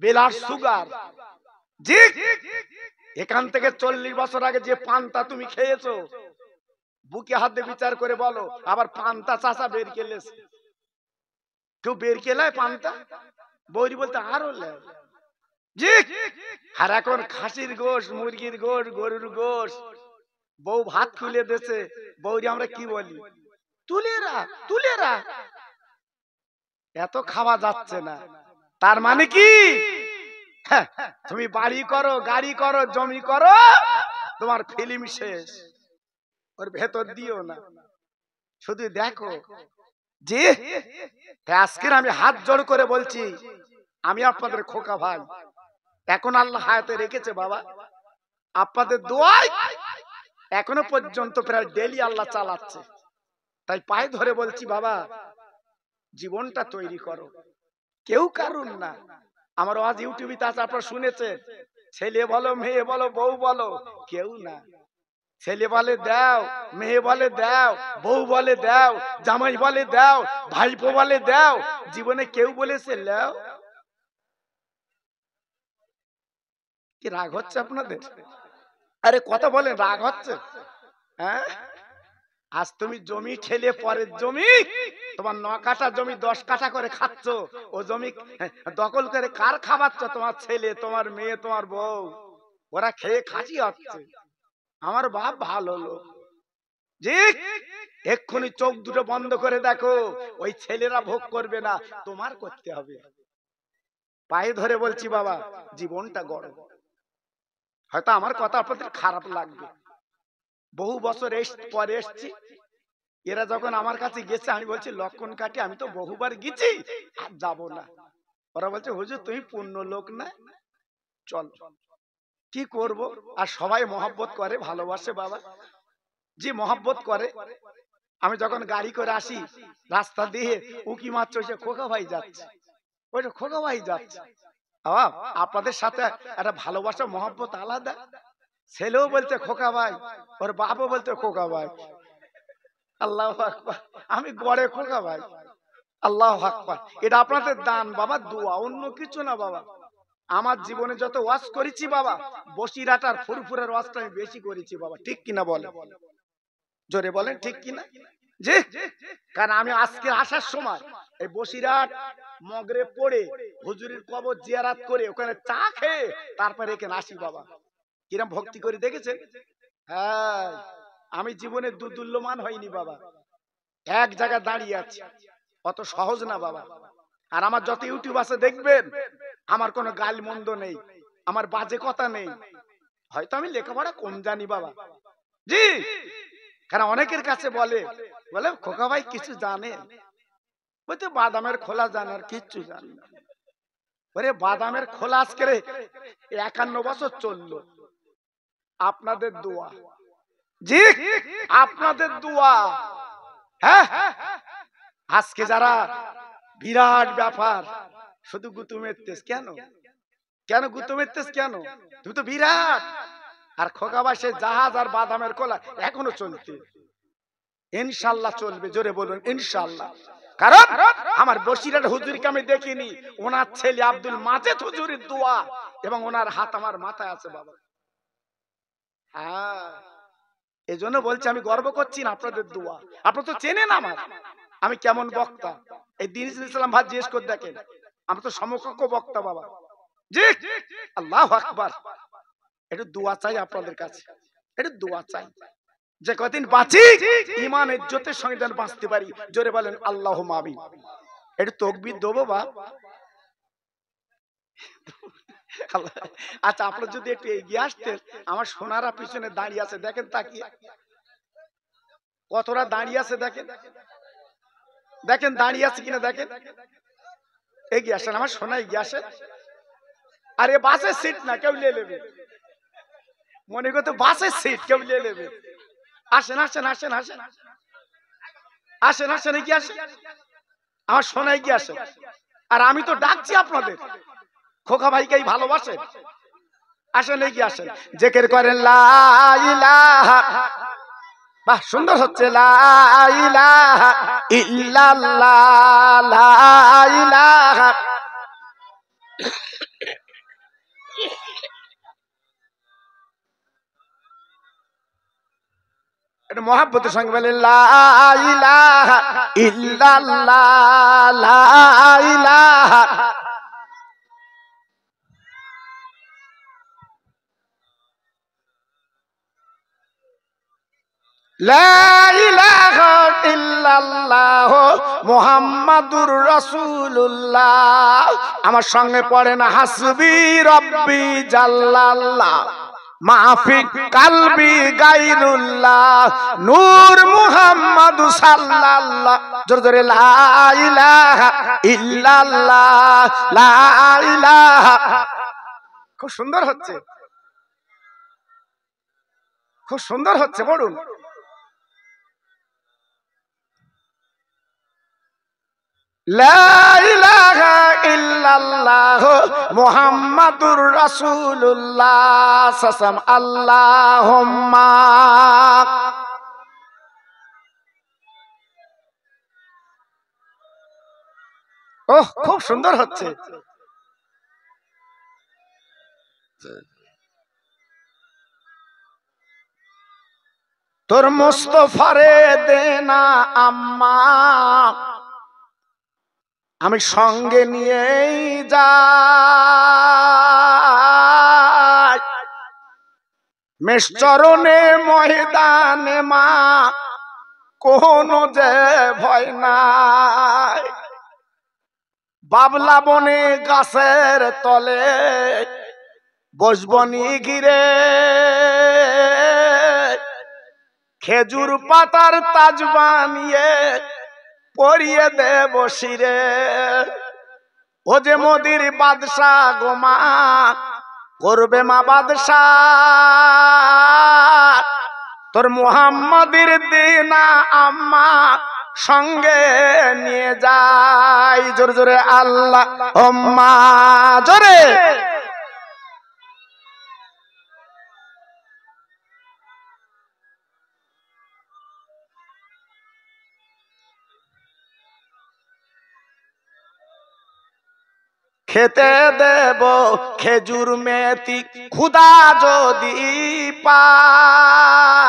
Blood sugar. জি, এখান থেকে 40 বছর আগে যে পান্তা তুমি খেয়েছো, বুকে হাত দিয়ে বিচার করে বলো। আবার পান্তা চাষা বের কেলেছে, কেউ বের কেলায় পান্তা, বৌরি বলতে আরো লেয়। জি, আর এখন খাসির গোশ, মুরগির গোশ, গরুর গোশ, বউ ভাত খুলে দিয়েছে, বৌরি আমরা কি বলি, তুলেরা তুলেরা। এত খাওয়া যাচ্ছে না। তার মানে কি, তুমি বাড়ি করো, গাড়ি করো, জমি করো, তোমার ফিল্ম শেষ, ওর ভেতর দিও না, শুধু দেখো। জি, আজকের আমি হাত জোড় করে বলছি, আমি আপনাদের খোকা ভাই, এখন আল্লাহ হায়াতে রেখেছে বাবা, আপনাদের দোয়ায় এখনো পর্যন্ত প্রায় ডেইলি আল্লাহ চালাচ্ছে। তাই পায়ে ধরে বলছি বাবা, জীবনটা তৈরি করো, কেউ কারুন না। আমার আজ ইউটিউবে আছে, আপনারা শুনেছেন, ছেলে বলো, মেয়ে বলো, বউ বলো, কেউ না। ছেলে বলে দাও, মেয়ে বলে দাও, বউ বলে দাও, জামাই বলে দাও, ভাইপো বলে দাও, জীবনে কেউ বলেছে লাও? কি রাগ হচ্ছে আপনাদের? আরে কথা বলেন, রাগ হচ্ছে? হ্যাঁ, আজ তুমি জমি ঠেলে পরের জমি, তোমার 9 কাঠা জমি 10 কাঠা করে খাচ্ছ, ও জমি দখল করে কার খাওয়াচ্ছ? তোমার ছেলে, তোমার মেয়ে, তোমার বউ, ওরা খেয়ে খাসি হচ্ছে। আমার বাপ ভালো লোক। জি, এক্ষুনি চোখ দুটো বন্ধ করে দেখো, ওই ছেলেরা ভোগ করবে না, তোমার করতে হবে। পায়ে ধরে বলছি বাবা, জীবনটা গড়ো। হয়তো আমার কথা আপনাদের খারাপ লাগবে, বহু বছর পরে এসছি, এরা যখন আমার কাছে গেছে, আমি বলছি লক্ষণ কাটি, আমি তো বহুবার গেছি, আর যাবো না। ওরা বলছে হুজুর তুমি পূর্ণ লোক না, চল। কি করব? আর সবাই মহব্বত করে, ভালোবাসে বাবা। জি, মহব্বত করে। আমি যখন গাড়ি করে আসি, রাস্তা দিয়ে উকি মারছে, সে খোকা ভাই যাচ্ছে, ওইটা খোকা ভাই যাচ্ছে। আপনাদের সাথে একটা ভালোবাসা, মহব্বত আলাদা। ছেলেও বলতে খোকা ভাই, ওর বাপও বলতে খোকা ভাই। আল্লাহু আকবার, আমি গড়ে খোকা ভাই। আল্লাহু আকবার, এটা আপনাদের দান বাবা, দোয়া, অন্য কিছু না বাবা। আমার জীবনে যত ওয়াজ করেছি বাবা, বসিরহাট আর ফুরফুরের ওয়াজটা আমি বেশি করেছি বাবা, ঠিক কিনা বলেন? জোরে বলেন ঠিক কিনা? জি, কারণ আমি আজকে আসার সময় এই বসিরহাট মগরে পড়ে হুজুরের কবর জিয়ারত করে ওখানে চা খেয়ে তারপরে এখানে আসি বাবা। কিরম ভক্তি করে দেখেছেন? হ্যাঁ, আমি জীবনে দুদুল্যমান হয়নি বাবা, এক জায়গায় দাঁড়িয়ে আছি, অত সহজ না বাবা। আর আমার যত ইউটিউব আছে দেখবেন, আমার কোনো গাল মন্দ নেই, আমার বাজে কথা নেই। হয়তো আমি লেখাপড়া কম জানি বাবা। জি, কারণ অনেকের কাছে বলে খোকা ভাই কিছু জানে, বলতে বাদামের খোলা জানে, আর কিচ্ছু জানে না। ওরে বাদামের খোলা আজকে 51 বছর চললো, আপনাদের দোয়া। জি, আপনাদের দোয়া। হ্যাঁ, আজকে যারা বিরাট ব্যাপার, শুধু গুতুমের তেজ, কেন কেন গুতুমের তেজ কেন? তুমি তো বিরাট। আর খোকা ভাই সে জাহাজ আর বাদামের খোলা এখনো চলছে, ইনশাআল্লাহ চলবে, জোরে বলুন ইনশাআল্লাহ। কারণ আমার বসিরহাট হুজুরকে আমি দেখিনি, ওনার ছেলে আব্দুল মাজেদ হুজুরের দোয়া এবং ওনার হাত আমার মাথায় আছে বাবা। হ্যাঁ, এই জন্য বলছি, আমি গর্ব করছি না আপনাদের দোয়া। আপনারা তো চেনেন আমার, আমি কেমন বক্তা। এই দিন ইসলাম ভাই জিজ্ঞেস করে দেখেন, আমি তো সমকক্ষ বক্তা বাবা। জি, আল্লাহু আকবার। একটু দোয়া চাই আপনাদের কাছে, একটু দোয়া চাই, যে কদিন বাঁচি ঈমান ইজ্জতের সঙ্গে যেন বাঁচতে পারি, জোরে বলেন আল্লাহুম্মা আমিন। একটু তাকবীর দেবো বা? আচ্ছা, আপনারা যদি একটু এগিয়ে আসতেন, আমার সোনারা পিছনে দাঁড়িয়ে আছে, দেখেন তাকিয়ে কতরা দাঁড়িয়ে আছে, দেখেন দেখেন দাঁড়িয়ে আছে কিনা, দেখেন। এগিয়ে আসেন আমার সোনা, এগিয়ে আসেন। আরে বাসের সিট না, কেউ নিয়ে নেবে, মনে করতে বাসের সিট কেউ নিয়ে নেবে। আসেন আসেন আসেন আসেন আসেন আসেন, এগিয়ে আসেন আমার সোনা, এগিয়ে আসেন। আর আমি তো ডাকছি আপনাদের, খোকা ভাইকেই ভালোবাসেন, আসেন এগিয়ে আসেন, জিকির করেন লা ইলাহা। বাহ, সুন্দর হচ্ছে, লা ইলাহা ইল্লাল্লাহ, লা ইলাহা মহব্বতের সঙ্গে বলে লা ইলাহা ইল্লাল্লাহ, লা ইলাহা। লা ইলাহা ইল্লাল্লাহ মুহাম্মাদুর রাসূলুল্লাহ। আমার সঙ্গে পড়েন হাসবি রব্বি জাল্লাল্লাহ, মাফি কালবি গায়রুল্লাহ, নূর মুহাম্মদ সাল্লাল্লাহ। জোরে জোরে লা ইলাহা ইল্লাল্লাহ, লা ইলাহা। খুব সুন্দর হচ্ছে, খুব সুন্দর হচ্ছে, বলুন। লা ইলাহা ইল্লাল্লাহ মুহাম্মাদুর রাসূলুল্লাহ সাসাম আল্লাহুম্মা। ওহ, খুব সুন্দর হচ্ছে। তোর মুস্তাফারে দেনা আম্মা, আমি সঙ্গে নিয়েই যাই মেষচরণে ময়দানে মা, কোনো যে ভয় নাই। বাবলা বনে গাছের তলে বসবনি ঘিরে, খেজুর পাতার তাজ বানিয়ে পরিয়ে দেব শিরে। ও যে মোদির বাদশাহ গোমা, করবে মা বাদশাহ, তোর মুহাম্মাদের দিনা আম্মা সঙ্গে নিয়ে যাই। জোরে জোরে আল্লাহ আম্মা, জোরে। খেতে দেব খেজুর মেথি খুদা যদি পায়,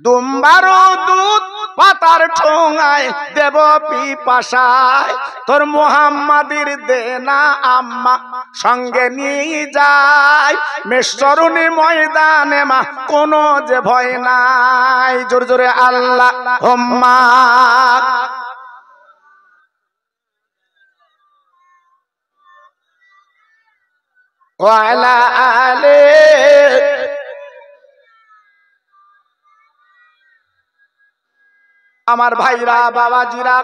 দুম্বারো দুধ পাতার ঠোঙায় দেব পিপাসায়। তোর মুহাম্মাদের দেনা আম্মা সঙ্গে নিয়ে যায় মেষচরণে ময়দানে মা, কোনো যে ভয় নাই। জোরে জোরে আল্লাহ আম্মা। ওয়ালা আলে আমার ভাইরা বাবাজিরা,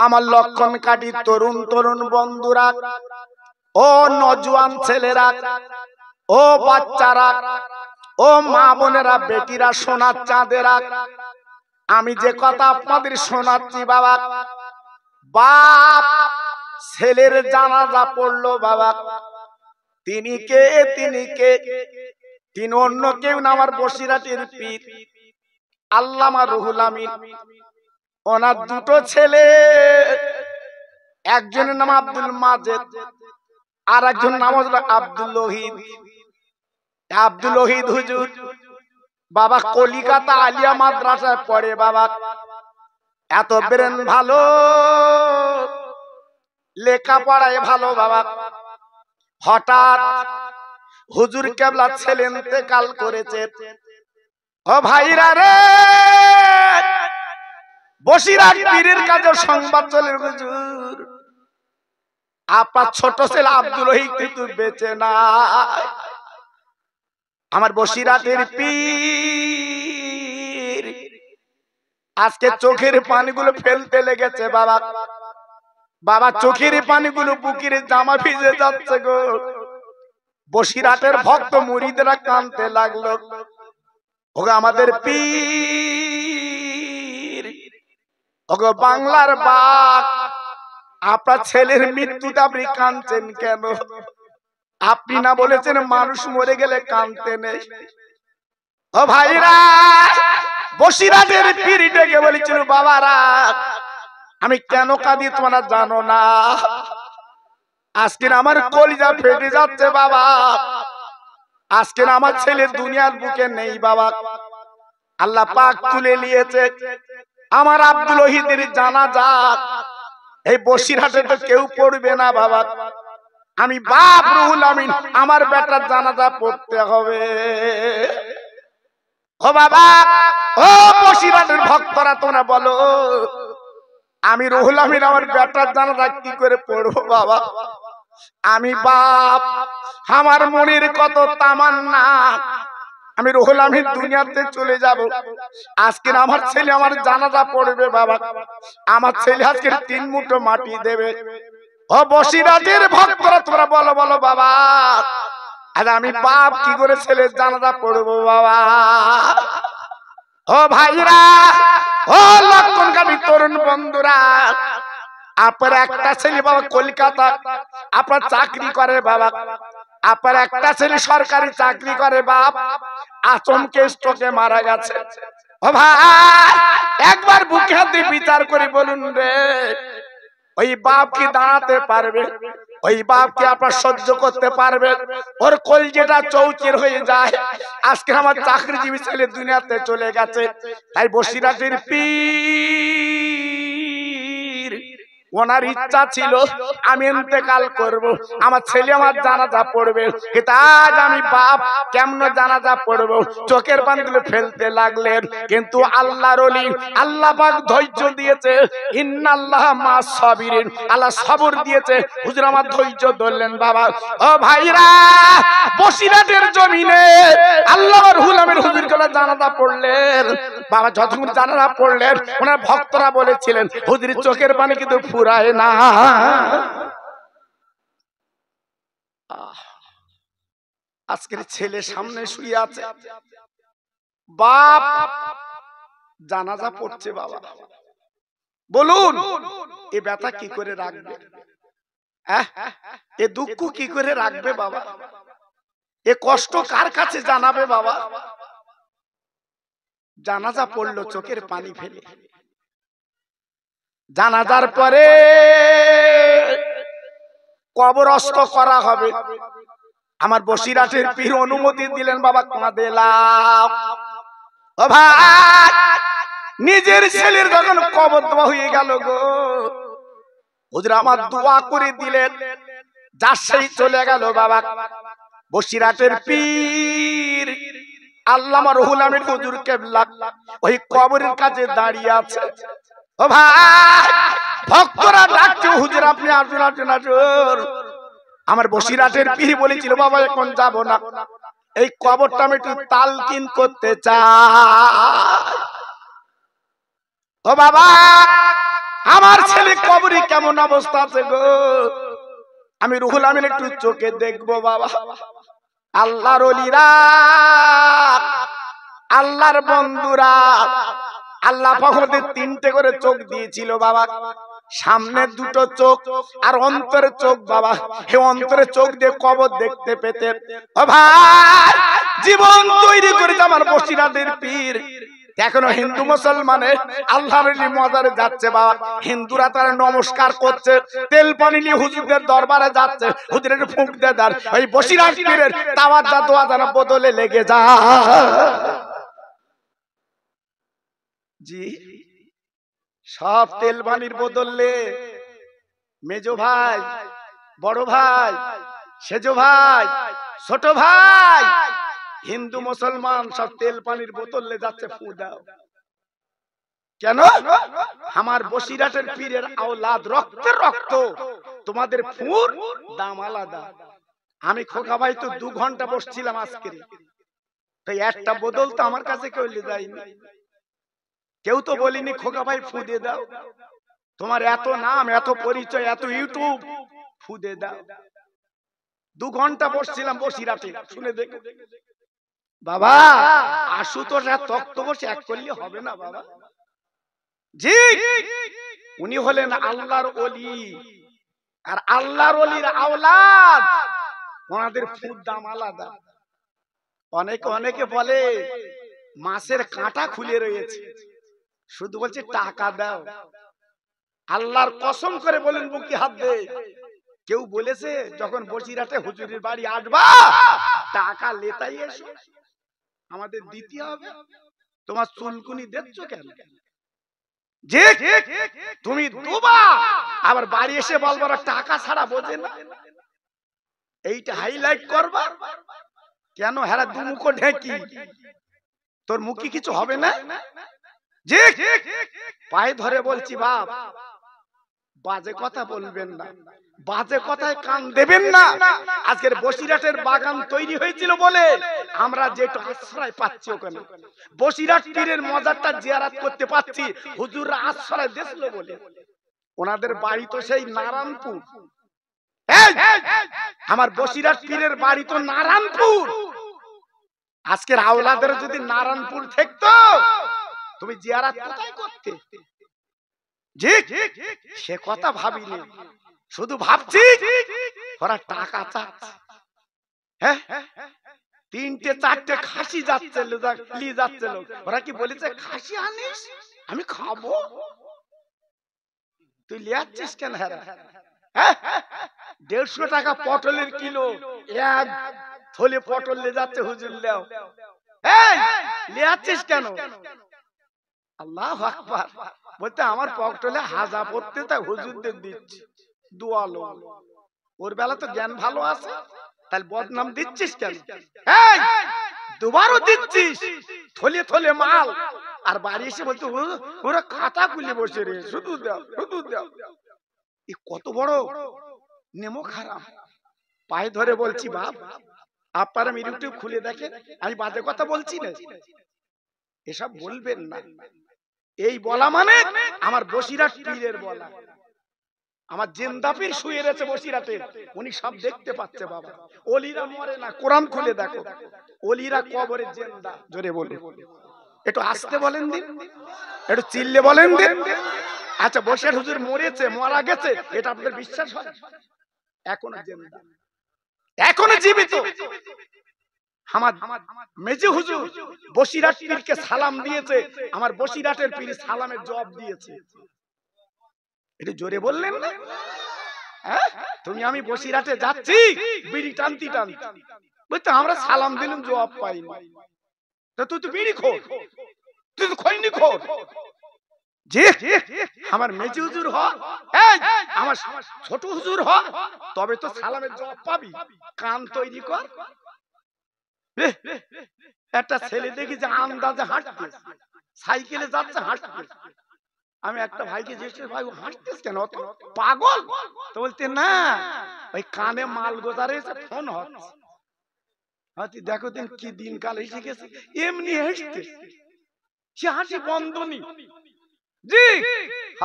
আমার লক্ষণ কাটি তরুণ তরুণ বন্ধুরা, ও নজওয়ান ছেলেরা, ও বাচ্চারা, ও মা বোনেরা, বেটিরা, সোনার চাঁদেরা, আমি যে কথা আপনাদের শোনাচ্ছি বাবা, বাপ ছেলের জানাজা পড়লো বাবা, তিনি কে? তিনি কে? তিনি অন্য কেউ না, আমার বসিরহাটের পীর আল্লামা রুহুল আমিন। ওনার দুটো ছেলে, একজনের নাম আব্দুল মাজেদ, আর একজন নাম হলো আব্দুল ওহিদ। আব্দুল ওহিদ হুজুর বাবা কলিকাতা আলিয়া মাদ্রাসায় পড়ে বাবা, এত ব্রেন ভালো, লেখাপড়ায় ভালো বাবা। হঠাৎ হুজুর কেবলা ছেলে ইন্তেকাল করেছে। ও ভাইরা রে, বসিরহাট পীরের কাছে সংবাদ চলে, হুজুর আপনার ছোট ছেলে আব্দুল ওহিদ কিন্তু বেঁচে নাই। আমার বসিরহাটের পীর আজকে চোখের পানিগুলো ফেলতে লেগেছে বাবা। বাবা চোখের পানিগুলো বুকের জামা ভিজে যাচ্ছে গো। বসিরহাটের ভক্ত মুরিদরা কাঁদতে লাগলো। ওগো আমাদের পীর, ওগো বাংলার বাপ, আপনার ছেলের মৃত্যুতে আপনি কাঁদছেন কেন? আপনি না বলেছেন মানুষ মরে গেলে কাঁদতে নেই? ও ভাইরা, বসিরহাটের পীর ডেকে বলেছিল, বাবারা আমি কেন কাঁদি তোমরা জানো না? আজকে আমার কলিজা ফেটে যাচ্ছে বাবা। আজকে আমার ছেলে দুনিয়ার বুকে নেই বাবা, আল্লাহ পাক তুলে নিয়েছে। আমার আব্দুল ওহিদের জানাজা এই বসিরহাটে তো কেউ পড়বে না বাবা, আমি বাপ রুহুল আমিন আমার বেটার জানাজা পড়তে হবে। ও বাবা, ও বসিরহাটের ভক্তরা তোমরা বলো, আমি রুহুল আমিন আমার বেটার জানাজা কি করে পড়বো বাবা? আমি বাপ, আমার মনের কত তামান্না, আমি রুহুল আমিন দুনিয়াতে চলে যাব, আজকে আমার ছেলে আমার জানাজা পড়বে বাবা, আমার ছেলে আজকে 3 মুঠো মাটি দেবে। ও বসিরহাটের ভক্তরা তোমরা বলো বলো বাবা, আজ আমি বাপ কি করে ছেলের জানাজা পড়বো বাবা? ও ভাইরা, ও লক্ষণকামী তরুণ বন্ধুরা, আপনার একটা ছেলে বাবা কলকাতা আপনার চাকরি করে বাবা, আপনার একটা ছেলে সরকারি চাকরি করে বাপ, আচমকে স্ট্রোকে মারা গেছে। ও ভাই, একবার বুকে হাত দিয়ে বিচার করে বলুন রে, ওই বাপ কি দাঁড়াতে পারবে? ওই বাপ কি আপনার সহ্য করতে পারবে? ওর কলজেটা চৌচির হয়ে যায়। আজকে আমার চাকরিজীবী ছেলে দুনিয়াতে চলে গেছে, তাই বসিরহাটের পীর ওনার ইচ্ছা ছিল আমি ইন্তেকাল করব, আমার ছেলে আমার জানাজা পড়বে, কিন্তু আজ আমি বাপ কেমন জানাজা পড়ব? চোখের পানিগুলো ফেলতে লাগলেন। কিন্তু আল্লাহর ওলি, আল্লাহ পাক ধৈর্য দিয়েছে, ইন্নাল্লাহ মাস সাবিরিন, আল্লাহ সবর দিয়েছে। হুজুর আমার ধৈর্য ধরলেন বাবা। ও ভাইরা, বসিরহাটের জমিনে আল্লাহর হুলামের হুজুর গুলো জানাজা পড়লেন বাবা। যতক্ষণ জানাজা পড়লেন ওনার ভক্তরা বলেছিলেন হুজুরের চোখের পানি কিন্তু ফুরায় না। আজকের ছেলে সামনে শুয়ে আছে, বাপ জানাজা পড়ছে বাবা, বলুন এ ব্যথা কি করে রাখবে? এ দুঃখ কি করে রাখবে বাবা? এ কষ্ট কার কাছে জানাবে বাবা? জানাজা পড়লো চোখের পানি ফেলে। জানাজার পরে কবরস্থ করা হবে। আমার বসিরহাটের পীর অনুমতি দিলেন বাবা, কাঁদেলাম। ও ভাই, নিজের ছেলের যখন কবর দেওয়া হয়ে গেল গো, হুজুর আমার দোয়া করে দিলেন, যার সেই চলে গেল বাবা। বসিরহাটের পীর আল্লামা রুহুল আমিন হুজুর কেবলা ওই কবরের কাছে দাঁড়িয়ে আছে। ও ভাই, ভক্তরা ডাকছে হুজুর আপনি আসুন আসুন আসুন। আমার বসিরহাটের পীর বলেছিল বাবা এখন যাব না, এই কবরটা আমি একটু তালকিন করতে চাই। ও বাবা, আমার ছেলে কবরে কেমন অবস্থা আছে গো, আমি রুহুল আমিন একটু চোখে দেখবো বাবা। আল্লাহর ওলিরা, আল্লাহর বন্ধুরা, আল্লাহ ভগবতের 3টে করে চোখ দিয়েছিল বাবা, সামনে 2টো চোখ আর অন্তরে চোখ বাবা। হে অন্তরে চোখ দিয়ে কবর দেখতে পেতে। ও ভাই, জীবন তৈরি করেছে আমার বসিরহাটের পীর। এখনো হিন্দু মুসলমানের আল্লাহর মাজারে যাচ্ছে বাবা, হিন্দুরা তারা নমস্কার করছে, তেল পানি নিয়ে হুজুরদের দরবারে যাচ্ছে, হুজুরের ফুঁক দিয়ে দাঁড় ওই বসিরহাট পীরের তাওয়াজ্জা দোয়া যেন বদলে লেগে যায়। জি, সব তেল পানির বদলে মেজো ভাই, বড় ভাই, সেজো ভাই, ছোট ভাই, হিন্দু মুসলমান সব তেল পানির বোতলে যাচ্ছে ফু দাও। কেন? আমার বসিরহাটের পীরের আওলাদ, রক্তের রক্ত, তোমাদের ফুর দাম আলাদা। আমি খোকা ভাই তো 2 ঘন্টা বসছিলাম আজকে, তাই একটা বোতল তো আমার কাছে কেউ নিয়ে যায়নি, কেউ তো বলিনি খোকা ভাই ফু দিয়ে দাও, তোমার এত নাম, এত পরিচয়, এত ইউটিউব, ফু দিয়ে দাও। 2 ঘন্টা বসছিলাম বসিরহাটে, শুনে দেখো বাবা। আশুতোষ আর তক্তপোষ এক করলে হবে না বাবা। জি, উনি হলেন আল্লাহর ওলি, আর আল্লাহর ওলির আওলাদ, ওনাদের ফুর দাম আলাদা। অনেকে বলে মাছের কাঁটা খুলে রয়েছে, শুধু বলছে টাকা দাও। আল্লাহর কসম করে বলেন বুকে হাত দে, কেউ বলেছে যখন বসিরহাটে হুজুরের বাড়ি আসবা টাকা লেতাই এসো, আমাদের দিতে হবে। তোমার চুলকুনি দেখছ কেন? যে তুমি দুবা আবার বাড়ি এসে বলবো টাকা ছাড়া বোঝে না, এইটা হাইলাইট করবা কেন? হ্যাঁ দুমুখো ঢেকি, তোর মুখে কিছু হবে না? যে পায়ে ধরে বলছি বাপ, বাজে কথা বলবেন না, বাজে কথায় কান দেবেন না। আজকের বসিরহাটের বাগান তৈরি হয়েছিল বলে আমরা যেটা আশ্রয় পাচ্ছি, ওখানে বসিরহাট পীরের মজারটা জিয়ারত করতে পাচ্ছি, হুজুররা আশ্রয় দিয়েছিল বলে। ওনাদের বাড়ি তো সেই নারায়ণপুর, আমার বসিরহাট পীরের বাড়ি তো নারায়ণপুর। আজকের আওলাদের যদি নারায়ণপুর থাকতো, তুমি জিয়ারত কোথায় করতে? জি সে কথা ভাবিনি, শুধু ভাবছি ওরা টাকা চাচ্ছে। হ্যাঁ, 3টে 4টে খাসি যাচ্ছে, নিয়ে যাচ্ছে লোক। ওরা কি বলেছে খাসি আনিস আমি খাবো? তুই লিয়াচ্ছিস কেন? হ্যাঁ, 150 টাকা পটলের কিলো, এক থলে পটল নিয়ে যাচ্ছে হুজুর লেও, লিয়াচ্ছিস কেন? আল্লাহু আকবার। বলতে আমার পটলে হাজা পড়তে, তাই হুজুরদের দিচ্ছি দুয়ালো। ওর বেলা তো জ্ঞান ভালো আছে, তাহলে বদনাম দিচ্ছিস কেন? দুবারও দিচ্ছিস থলে থলে মাল, আর বাড়ি এসে বলতে ওরা খাতা খুলে বসে রে, শুধু দাও শুধু দাও। এ কত বড় নেমো খারাপ। পায়ে ধরে বলছি বাপ, আপনারা ইউটিউব খুলে দেখে, আমি বাজে কথা বলছি না, এসব বলবেন না। এই বলা মানে আমার বসিরহাট পীরের বলা। আমার জিন্দা পীর শুয়ে রয়েছে বসিরহাটে, উনি সব দেখতে পাচ্ছে বাবা। ওলিরা মরে না, কোরআন খুলে দেখো, ওলিরা কবরে জিন্দা। জোরে বলে একটু আসতে বলেন দিন, একটু চিল্লে বলেন দিন। আচ্ছা বসিরহাট হুজুর মরেছে, মারা গেছে, এটা আপনাদের বিশ্বাস হয়? এখনো জিন্দা, এখনো জীবিত। আমার মেজে হুজুর বসিরহাট পীরকে সালাম দিয়েছে, আমার বসিরহাটের পীর সালামের জবাব দিয়েছে। এটা জোরে বললেন না? তুমি আমি বসিরহাটে যাচ্ছি বিড়ি টানতি টানতি, বুঝতে আমরা সালাম দিলাম, জবাব পাইনি। তো তুই তো বিড়ি খোর, তুই তো খৈনি খোর। যে আমার মেজে হুজুর হ, আমার ছোট হুজুর হ, তবে তো সালামের জবাব পাবি। কান তৈরি কর। একটা ছেলে দেখি যে আন্দাজে হাঁটতে, সাইকেলে যাচ্ছে হাঁটতে। আমি একটা ভাইকে জিজ্ঞেস, ভাই ও হাঁটতেছ কেন, অত পাগল? তো বলতে না, ওই কানে মাল গোজারে ফোন হচ্ছে। দেখো দিন কি দিন কাল এসে গেছে, এমনি হাসতে, সে হাসি বন্ধ নেই। জি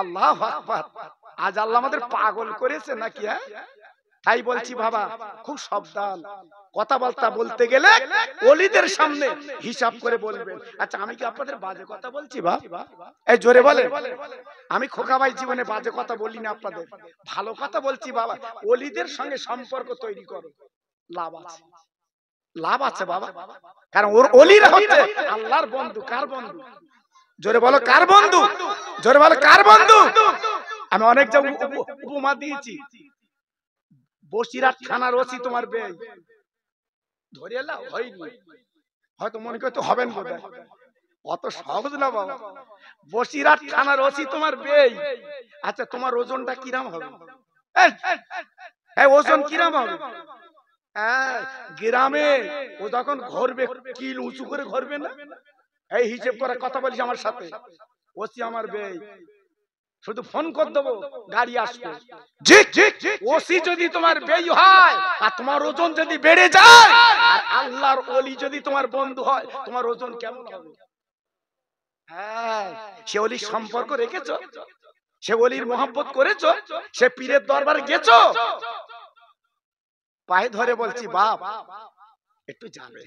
আল্লাহু আকবার। আজ আল্লাহ আমাদের পাগল করেছে নাকি? তাই বলছি বাবা, খুব সাবধান। কথা বলতে গেলে ওলিদের সামনে হিসাব করে বলবেন। আচ্ছা আমি কি আপনাদের বাজে কথা বলছি বাবা? এই জোরে বলে। আমি খোকা ভাই জীবনে বাজে কথা বলি না, আপনাদের ভালো কথা বলছি বাবা। ওলিদের সঙ্গে সম্পর্ক তৈরি করো, লাভ আছে, লাভ আছে বাবা। কারণ ওর ওলিরা হচ্ছে আল্লাহর বন্ধু। কার বন্ধু? জোরে বলো কার বন্ধু? জোরে বলো কার বন্ধু? আমি অনেক জায়গায় উপমা দিয়েছি। বসিরহাট থানার ওসি তোমার বেই ধরে এলা হয়নি, হয়তো মনে করতে হবেন বোধহয়, অত সহজ না বাবা। বসিরহাট থানার ওসি তোমার বেই। আচ্ছা তোমার ওজনটা কিরাম হবে? ওজন কিরাম হবে? গ্রামে ও যখন ঘরবে, কিল উঁচু করে ঘরবে না? এই হিসেব করে কথা বলিস আমার সাথে। ওসি আমার বেই, শুধু ফোন করে দেবো, গাড়ি আসবে। ওসি যদি তোমার বেই হয় আর তোমার ওজন যদি বেড়ে যায়, আর আল্লাহর ওলি যদি তোমার বন্ধু হয়, তোমার ওজন কেমন হবে? সে ওলির সম্পর্ক রেখেছো, সে ওলির মহব্বত করেছো, সে পীরের দরবারে গেছো। পায়ে ধরে বলছি বাপ একটু যাবে,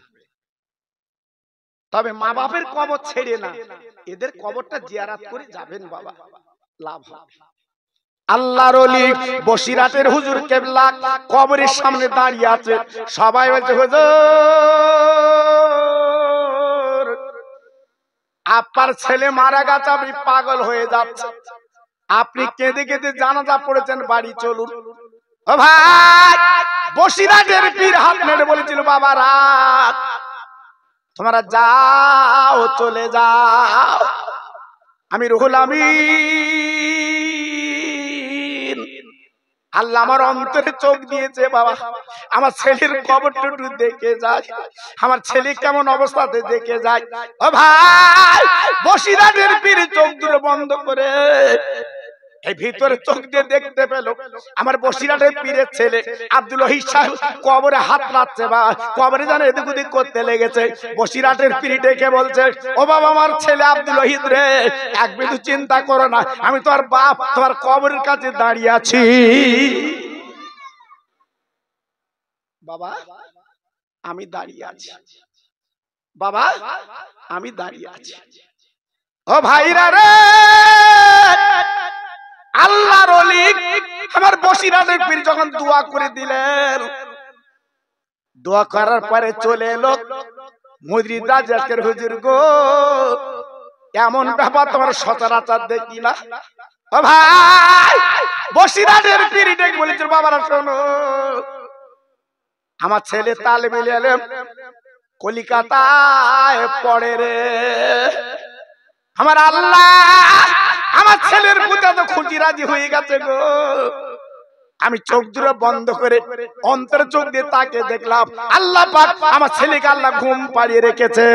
তবে মা বাপের কবর ছেড়ে না, এদের কবরটা জিয়ারত করে যাবেন বাবা, লাভ হবে। আল্লাহর ওলি বসিরহাটের হুজুর কেবলা কবরের সামনে দাঁড়িয়ে আছে, সবাই বলছে হুজুর আপনার ছেলে মারা গেছে, আপনি পাগল হয়ে যাচ্ছে, আপনি কেঁদে কেঁদে জানাজা পড়েছেন, বাড়ি চলুন। ও ভাই বসিরহাটের পীর হাত নেড়ে বলেছিল, বাবা রাত তোমরা যাও, চলে যাও, আমি রুহুল আমিন আল্লাহ আমার অন্তরে চোখ দিয়েছে, বাবা আমার ছেলের কবরটা একটু দেখে যায়, আমার ছেলে কেমন অবস্থাতে দেখে যায়। ও ভাই, বসিরহাটের পীর চোখ দুটো বন্ধ করে এই ভিতরে চোখ দিয়ে দেখতে পেল আমার বসিরহাটের পীরের ছেলে আব্দুল ওহীদ সাহেব কবরে হাত রাখছে, বা কবরে যেন এদিক ওদিক করতে লেগেছে। বসিরহাটের পীর ডেকে বলছে, ও বাবা আমার ছেলে আব্দুল ওহীদ রে, এক বিন্দু চিন্তা করো না, আমি তোমার বাপ তোমার কবরের কাছে দাঁড়িয়ে আছি। বাবা আমি দাঁড়িয়ে আছি, বাবা আমি দাঁড়িয়ে আছি। ও ভাইরা রে, আল্লাহর ওলি আমার বসিরহাটের পীর যখন দোয়া করে দিলেন, দোয়া করার পরে চলে এলো মুরিদ রাজাকের হুজুর গো, এমন ব্যাপার তোমার সচরাচর দেখি না। ও ভাই, বসিরহাটের পীর ডেকে বলেছিল, বাবারা শোনো, আমার ছেলে তালেবে ইলম কলিকাতায় পড়ে রে, আমার আল্লাহ আমার ছেলের পুতা তো খুঁজি রাজি হয়ে গেছে গো। আমি চোখ দুটো বন্ধ করে অন্তর চোখ দিয়ে তাকে দেখলাম, আল্লাহ পাক আমার ছেলেকে আল্লাহ ঘুম পাড়িয়ে রেখেছে।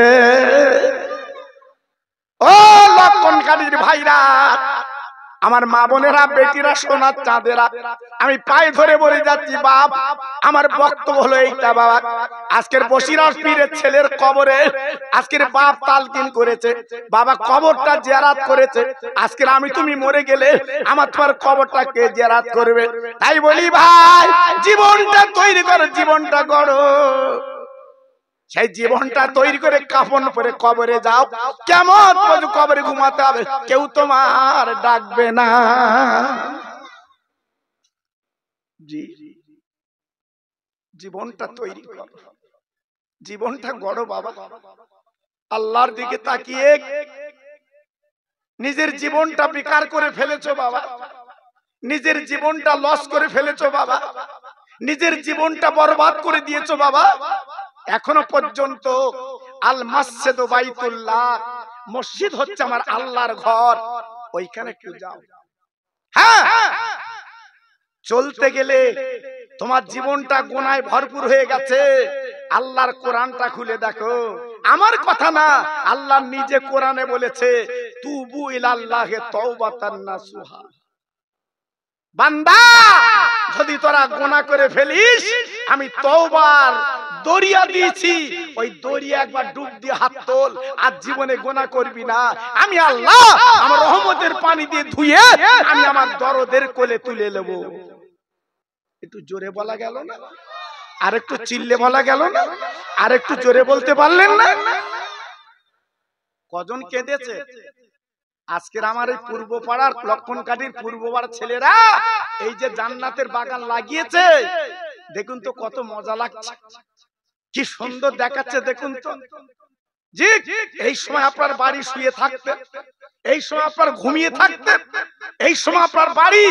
ও লক্ষণ কাঠীর ভাইরা, আমার মা বোনেরা, বেটিরা, সোনার চাঁদেরা, আমি পায়ে ধরে বলে যাচ্ছি, বাপ আমার বক্তব্য হলো এইটা, বাবা আজকের বসিরহাট পীরের ছেলের কবরে আজকের বাপ তালকিন করেছে, বাবা কবরটা জিয়ারত করেছে, আজকের আমি তুমি মরে গেলে আমার তোমার কবরটা কে জিয়ারত করবে? তাই বলি ভাই, জীবনটা তৈরি করো, জীবনটা গড়ো, সেই জীবনটা তৈরি করে কাফন পরে কবরে যাও, কেমন কবরে ঘুমাতে হবে, কেউ তোমার ডাকবে না। জি, জীবনটা তৈরি করো, জীবনটা গড়ো বাবা। আল্লাহর দিকে তাকিয়ে নিজের জীবনটা বেকার করে ফেলেছো বাবা, নিজের জীবনটা লস করে ফেলেছো বাবা, নিজের জীবনটা বরবাদ করে দিয়েছো বাবা। এখনো পর্যন্ত আল মসজিদ বাইতুল্লাহ, মসজিদ হচ্ছে আমার আল্লাহর ঘর, ওইখানে একটু যাও। হ্যাঁ, চলতে গেলে তোমার জীবনটা গুনাহে ভরপুর হয়ে গেছে, আল্লাহর কোরআনটা খুলে দেখো, আমার কথা না, আল্লাহ নিজে কোরআনে বলেছে, তুবু ইলাল্লাহি তাওবাতান নাসুহা, বান্দা যদি তোরা গুনাহ করে ফেলিস, আমি তওবার দরিয়া দিয়েছি, ওই দরিয়া একবার ডুব দিয়ে হাত তোল, আর জীবনে গুনাহ করবি না, আমি আল্লাহ আমার রহমতের পানি দিয়ে ধুয়ে আমি আমার দরদের কোলে তুলে নেব। একটু জোরে বলা গেল না? আর একটু চিল্লে বলা গেল না? আর একটু জোরে বলতে পারলেন না? কজন কেঁদেছে আজকের আমার এই পূর্ব পাড়ার লক্ষণ কাঠীর পূর্ব পাড়ার ছেলেরা এই যে জান্নাতের বাগান লাগিয়েছে, দেখুন তো কত মজা লাগছে, কি সুন্দর দেখাচ্ছে দেখুন তো। জি, এই সময় আপনার বাড়ি শুয়ে থাকতেন, এই সময় আপনার ঘুমিয়ে থাকতেন, এই সময় আপনার বাড়ি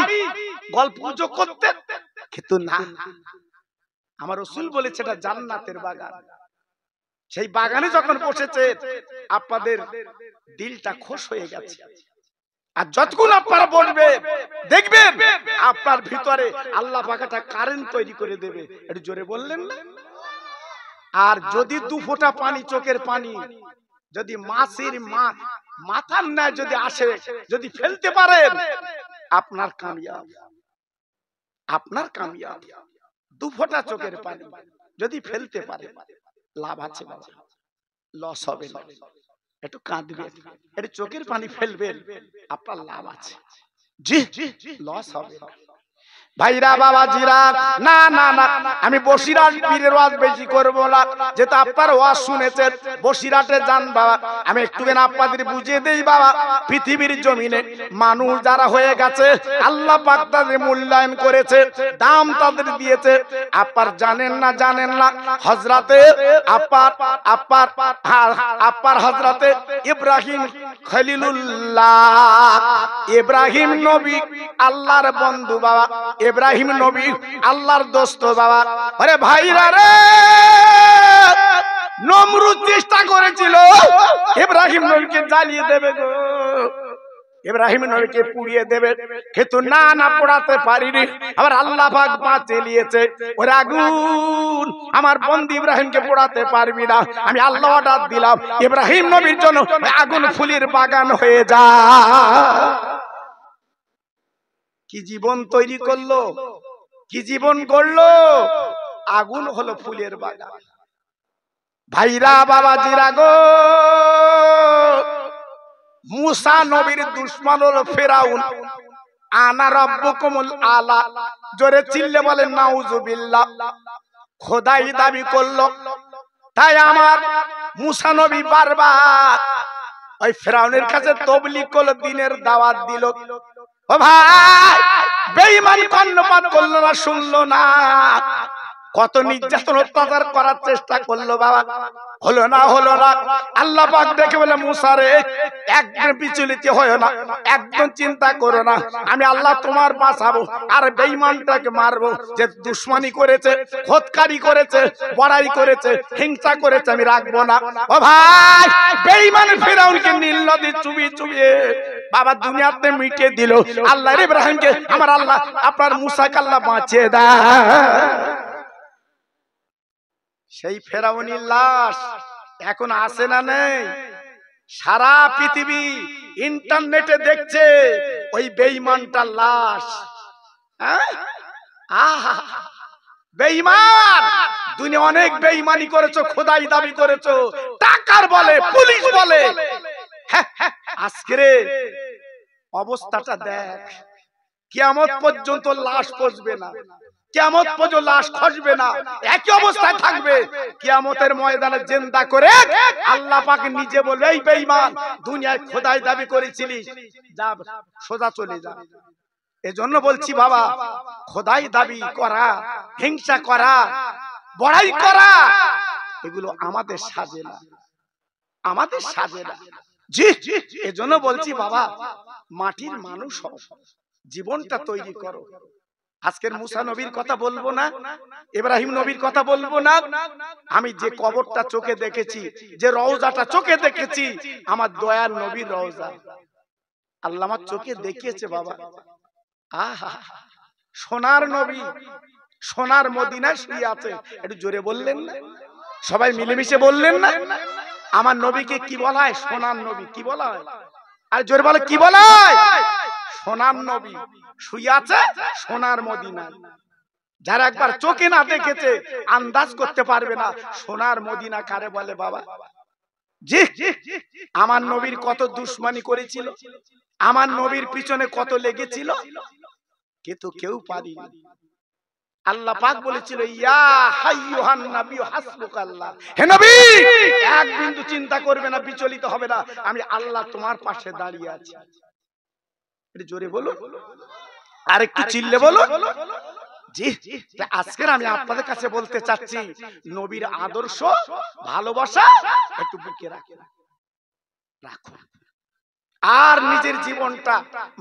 গল্প গুজব করতেন, কিন্তু না, আমার রাসূল বলেছে এটা জান্নাতের বাগান। সেই বাগানে যখন বসেছে আপনাদের দিলটা খুশ হয়ে গেছে, আর যতক্ষণ আপনারা বলবে দেখবেন আপনার ভিতরে আল্লাহ পাক একটা কারেন্ট তৈরি করে দেবে। একটু জোরে বললেন না? আর যদি দু ফোঁটা পানি, চোখের পানি যদি মাছের মাথার ন্যায় যদি আসে, যদি ফেলতে পারেন, আপনার কামিয়াব, আপনার কামিয়াব। দু ফোঁটা চোখের পানি যদি ফেলতে পারে, লাভ আছে বাবা, লস হবে না। একটু কাঁদবেন, একটু চোখের পানি ফেলবেন, আপনার লাভ আছে। জি, লস হবে না। ভাইরা বাবাজিরা, না না না, আমি বসিরহাট পীরের ওয়াজ বেশি করব না, যেটা আপনার ওয়াজ শুনেছেন, বসিরহাটে যান বাবা। আমি একটুখানি আপনাদের বুঝিয়ে দেই বাবা, পৃথিবীর জমিনে মানুষ যারা হয়ে গেছে, আল্লাহ পাক তাদের মূল্যায়ন করেছে, দাম তাদের দিয়েছে। আপনার জানেন না, জানেন না, হযরতে আপার হযরতে ইব্রাহিম খলিলুল্লাহ, ইব্রাহিম নবী আল্লাহর বন্ধু বাবা, ইব্রাহিম নবী আল্লাহর দোস্ত বাবা। আরে ভাইরা রে, নমরুদ চেষ্টা করেছিল ইব্রাহিম নবীকে জ্বালিয়ে দেবে গো, ইব্রাহিম নবীকে পুড়িয়ে দেবে, কিন্তু না না পোড়াতে পারিনি। আবার আল্লাহ পাক বাঁচিয়ে নিয়েছে। ওই আগুন আমার বন্ধু ইব্রাহিমকে পোড়াতে পারবি না। আমি আল্লাহ অর্ডার দিলাম ইব্রাহিম নবীর জন্য আগুন ফুলের বাগান হয়ে যা। কি জীবন তৈরি করলো, কি জীবন গড়লো, আগুন হলো ফুলের বাগান। ভাইরা বাবাজিরা গো, মুসা নবীর দুশমন হলো ফেরাউন। আনা রাব্বুকুমুল আলা, জোরে চিল্লে বলেন নাউজুবিল্লাহ। খোদাই দাবি করলো, তাই আমার মুসা নবী বারবার ওই ফেরাউনের কাছে তবলিগ করলো, দিনের দাওয়াত দিল। ও ভাই, বেঈমান কর্ণপাত করলো না, শুনলো না। কত নির্যাতন অত্যাচার করার চেষ্টা করলো বাবা, হলো না, হলো না। আল্লাহ পাক দেখে বলে, মুসা রে, একদম বিচলিত হয় না, একদম চিন্তা করো না, আমি আল্লাহ তোমার বাঁচাবো। আর বেঈমানটাকে মারবো, যে দুশমনি করেছে, খোদকারি করেছে, বড়াই করেছে, হিংসা করেছে, আমি রাখবো না। ও ভাই, বেঈমান ফিরাউনকে নীল নদী চুবিয়ে চুবিয়ে বাবা দুনিয়াতে মিটিয়ে দিল। আল্লাহ ইব্রাহিমকে, আমার আল্লাহ আপনার মুসাকে আল্লাহ বাঁচিয়ে দেয়। সেই ফেরাউনের লাশ এখন আছে না নেই? সারা পৃথিবী ইন্টারনেটে দেখছে ওই বেঈমানটার লাশ। বেঈমান, দুনিয়া অনেক বেঈমানি করেছো, খোদাই দাবি করেছো, টাকার বলে, পুলিশ বলে। আজকে অবস্থাটা দেখ, কিয়ামত পর্যন্ত লাশ পচবে না, কিয়ামত পর্যন্ত লাশ খসবে না, একই অবস্থায় থাকবে। কিয়ামতের ময়দানে জিন্দা করে আল্লাহ পাক নিজে বলবে, এই বেঈমান, দুনিয়ায় খোদাই দাবি করেছিলিস, যা সোজা চলে যা। এজন্য বলছি বাবা, খোদাই দাবি করা, হিংসা করা, বড়াই করা, এগুলো আমাদের সাজে না, আমাদের সাজে না। জি, এজন্য বলছি বাবা, মাটির মানুষ হও, জীবনটা তৈরি করো। আজকের মুসা নবীর কথা বলবো না, ইব্রাহিম নবীর কথা বলবো না। আমি যে কবরটা চোখে দেখেছি, যে রওজাটা চোখে দেখেছি, আমার দয়ার নবীর রওজা আল্লাহ আমার চোখে দেখিয়েছে বাবা। আহা, সোনার নবী, সোনার মদিনায় শুয়ে আছে। একটু জোরে বললেন না? সবাই মিলেমিশে বললেন না? আমার নবীকে কি বলা হয়? সোনার নবী। কি বলা হয়? আর জোরে বলে, কি বলা হয়? সোনার নবী শুয়ে আছে সোনার মদিনায়। যারা একবার চোখে না দেখেছে আন্দাজ করতে পারবে না সোনার মদিনা কারে বলে বাবা। জি, আমার নবীর কত দুশমনি করেছিল, আমার নবীর পিছনে কত লেগেছিল, কিন্তু কেউ পারেনি। আল্লাহ পাক বলেছিল, ইয়া হাইয়ুহান নবী হাসবুকাল্লাহ, হে নবী এক বিন্দু চিন্তা করবে না, বিচলিত হবে না, আমি আল্লাহ তোমার পাশে দাঁড়িয়ে আছি। এটা জোরে বলো, আর একটু চিল্লে বলো। জি, আজকে আমি আপনাদের কাছে বলতে চাচ্ছি, নবীর আদর্শ ভালোবাসা একটু বুকে রাখুন, আর নিজের জীবনটা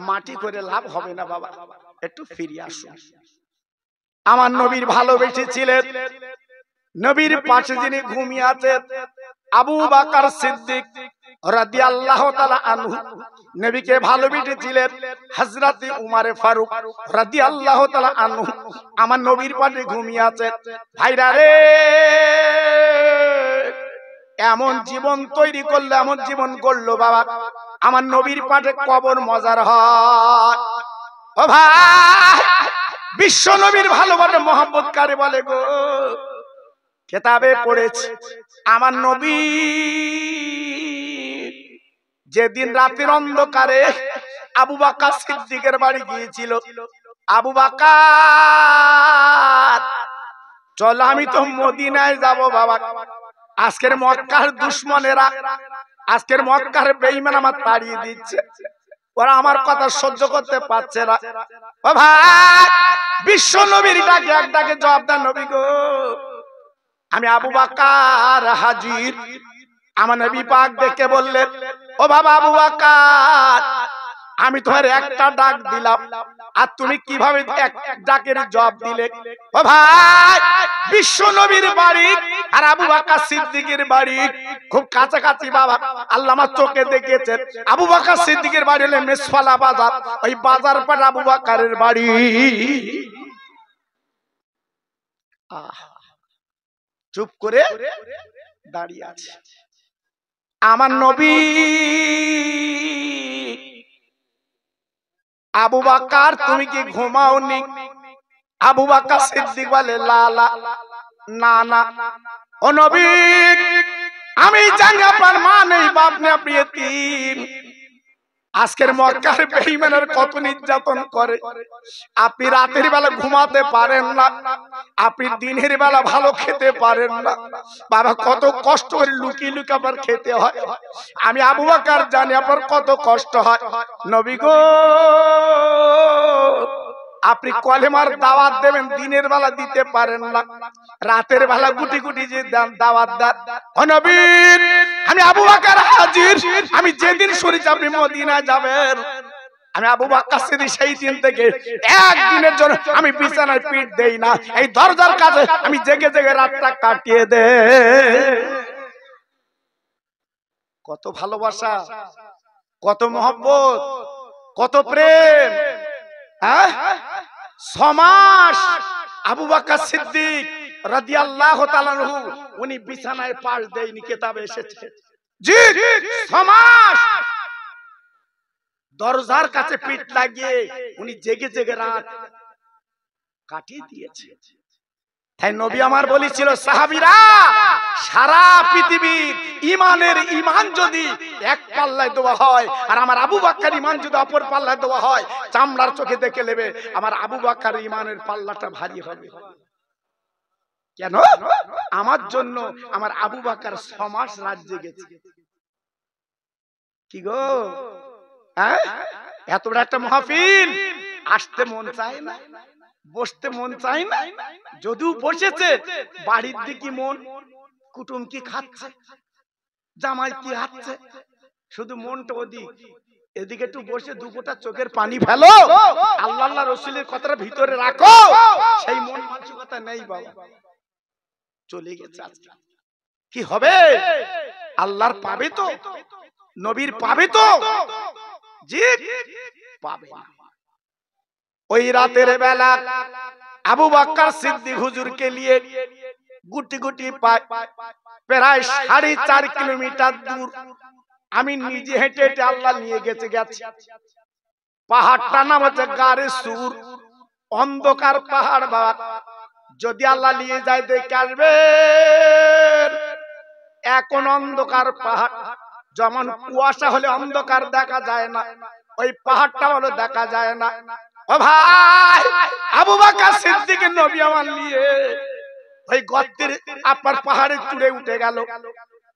মাটি করে লাভ হবে না বাবা, একটু ফিরে আসুন। আমার নবীর ভালোবেসেছিলেন, নবীর পাশে যিনি ঘুমিয়ে আছেন আবু বকর সিদ্দিক রাদিয়াল্লাহু তাআলা আনহু, নবীকে ভালোবেসেছিলেন হযরত উমর ফারুক রাদিয়াল্লাহু তাআলা আনহু, আমার নবীর পাশে ঘুমিয়ে আছেন। ভাইরা রে, এমন জীবন তৈরি করলো, এমন জীবন গড়লো বাবা, আমার নবীর পাশে কবর মজার হয়। ও ভাই, বিশ্ব নবীর ভালোবাসা মহব্বত কারে বলে গো? কিতাবে পড়েছে, আমার নবী যেদিন রাতের অন্ধকারে আবু বকর সিদ্দিকের বাড়ি গিয়েছিল, আবু বকর চলো আমি তো মদিনায় যাব বাবা, আজকের মক্কার দুশমনেরা, আজকের মক্কার বেঈমান আমার তাড়িয়ে দিচ্ছে, ওরা আমার কথা সহ্য করতে পারছে না। ও ভাই, বিশ্ব নবীর ডাকে এক ডাকে জবাব দেন, নবী গো আমি আবু বকর হাজির। আমার নবী পাক দেখে বললেন, ও বাবা আবু বকর, আমি তোমার একটা ডাক দিলাম, আর তুমি কিভাবে এক ডাকের জবাব দিলে? ও ভাই, বিশ্ব নবীর বাড়ি আর আবু বকর সিদ্দিকের বাড়ি খুব কাছাকাছি বাবা। আল্লাহ আমার চোখে দেখেছেন। আবু বকর সিদ্দিকের বাড়ি হলো মেসফালা বাজার, ওই বাজার পার আবু বকরের বাড়ি। চুপ করে দাঁড়িয়ে আছে আমার নবী। আবু বকর তুমি কি ঘুমাওনি? আবু বকর সিদ্দিক বলে লা লা, না না ও নবী, আমি জানি আপনার মা নেই, বাপ নেই, আপনি এতিম। আজকের মক্কার বেঈমানের কত নির্যাতন করে। আপনি রাতের বেলা ঘুমাতে পারেন না, আপনি দিনের বেলা ভালো খেতে পারেন না। বাবা কত কষ্ট করে লুকিয়ে লুকিয়ে আপনার খেতে হয়। আমি আবু বকর জানি আপনার কত কষ্ট হয়। নবী গো, আপনি কলেমার দাওয়াত দেবেন, দিনের বেলা দিতে পারেন না, রাতের বেলা গুটি গুটি যে দাওয়াত দেন। ও নবী, আমি আবু বকর হাজির। আমি যেদিন শুনেছি আপনি মদিনায় যাবেন, আমি আবু বকর সিদ্দিক সেই দিন থেকে একদিনের জন্য আমি বিছানায় পিঠ দেই না, এই দরজার কাছে আমি জেগে জেগে রাতটা কাটিয়ে দেই। কত ভালোবাসা, কত মহব্বত, কত প্রেম। 6 মাস আবু বকর সিদ্দিক রাদিয়াল্লাহু তাআলা আনহু উনি বিছানায় পাশ দেয়নি, কিতাবে এসেছে। জি 6 মাস দরজার কাছে পিঠ লাগিয়ে উনি জেগে জেগে রাত কাটিয়ে দিয়েছে। তাই নবী আমার বলেছিল, সাহাবীরা, সারা পৃথিবীর ইমানের ইমান যদি এক পাল্লায় দেওয়া হয় আর আমার আবু বকর ইমান যদি অপর পাল্লায় দেওয়া হয়, চামড়ার চোখে দেখে নেবে আমার আবু বকর ইমানের পাল্লাটা ভারী হবে। কেন? আমার জন্য আমার আবু বকর 6 মাস রাত জেগেছে। কি গো, এত বড় একটা মাহফিল, আসতে মন চায় না, বসতে মন চায় না। যদিও বসেছে, বাড়ির দিকে মন, কুটুম কি খাচ্ছে, জামাই কি হাঁটছে, শুধু মনটা ওদিক। এদিকে একটু বসে দু ফোঁটা চোখের পানি ফেলো, আল্লাহ আল্লাহ রাসূলের কথাটা ভিতরে রাখো, সেই মন মানসিকতা নেই বাবা, চলে গেছে। আজকে কি হবে? আল্লাহর পাবে তো, নবীর পাবে তো? জি পাবে না। ওই রাতের বেলা আবু বকর সিদ্দিক হুজুরকে নিয়ে গুটি গুটি পায় প্রায় 4.5 কিলোমিটার দূর আমি নিজে হেঁটে হেঁটে আল্লাহ নিয়ে গেছে। পাহাড়টা নাম হচ্ছে গারে সুর, অন্ধকার পাহাড় বাবা। যদি আল্লাহ নিয়ে যায় দেখে আসবে। এখন অন্ধকার পাহাড়, যেমন কুয়াশা হলে অন্ধকার দেখা যায় না, ওই পাহাড়টা হলো দেখা যায় না। ও ভাই, আবু বকর সিদ্দিক নবী আমার নিয়ে ওই গর্তের আপনার পাহাড়ে চূড়ে উঠে গেল।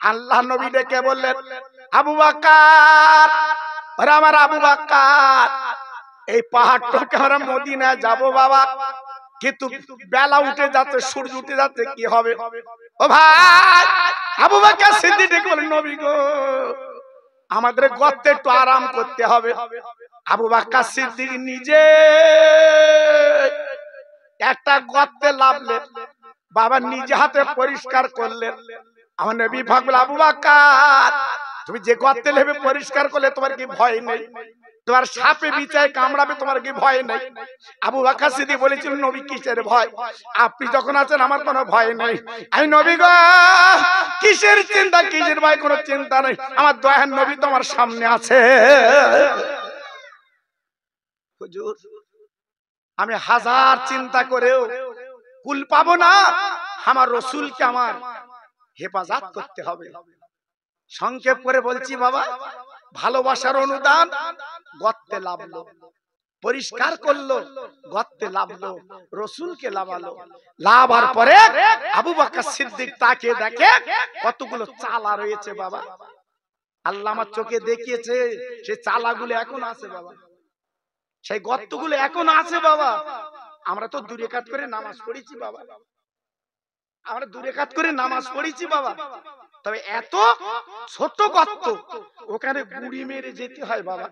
আল্লাহ নবী ডেকে বললেন, আবু বকর, ওরে আমার আবু বকর, এই পাহাড়টাকে আমরা মদিনায় যাব বাবা, কিন্তু বেলা উঠে যাচ্ছে, সূর্য উঠে যাচ্ছে, কি হবে? ও ভাই, আবু বকর সিদ্দিক ডেকে বললেন, নবী গো, আমাদের গর্তে একটু আরাম করতে হবে। আবু বকর সিদ্দিক নিজে একটা গর্তে নামলেন বাবা, নিজে হাতে পরিষ্কার করলেন। আমার নবী ভাবলেন, আবু বকর, তুমি যে গর্তে নেবে পরিষ্কার করলে তোমার কি ভয় নেই? তোমার সাপে বিছায় কামড়াবে, তোমার কি ভয় নেই? আবু বকর সিদ্দিক বলেছিলেন, নবী কিসের ভয়? আপনি যখন আছেন আমার কোনো ভয় নেই। আমি নবী গো, কিসের চিন্তা, কিসের ভয়? কোনো চিন্তা নেই, আমার দয়ার নবী তোমার সামনে আছে। হুজুর, আমি হাজার চিন্তা করেও কুল পাবো না, আমার রাসূলকে আমার হেফাজত করতে হবে। সংক্ষেপ করে বলছি বাবা, ভালোবাসার অনুদান, গর্তে লাভলো, পরিষ্কার করলো, গর্তে লাভলো, রাসূলকে লাভালো। লাভার পরে আবু বকর সিদ্দিক তাকে দেখে কতগুলো চালা রয়েছে বাবা, আল্লাহ আমার চোখে দেখিয়েছে, সেই চালাগুলো এখন আছে বাবা, সেই গর্তগুলো এখন আছে বাবা। আমরা তো 2 রাকাত করে নামাজ পড়েছি বাবা, আমরা 2 রাকাত করে নামাজ পড়েছি বাবা, তবে এত ছোট গর্ত, ওখানে গুড়ি মেরে যেতে হয় বাবা।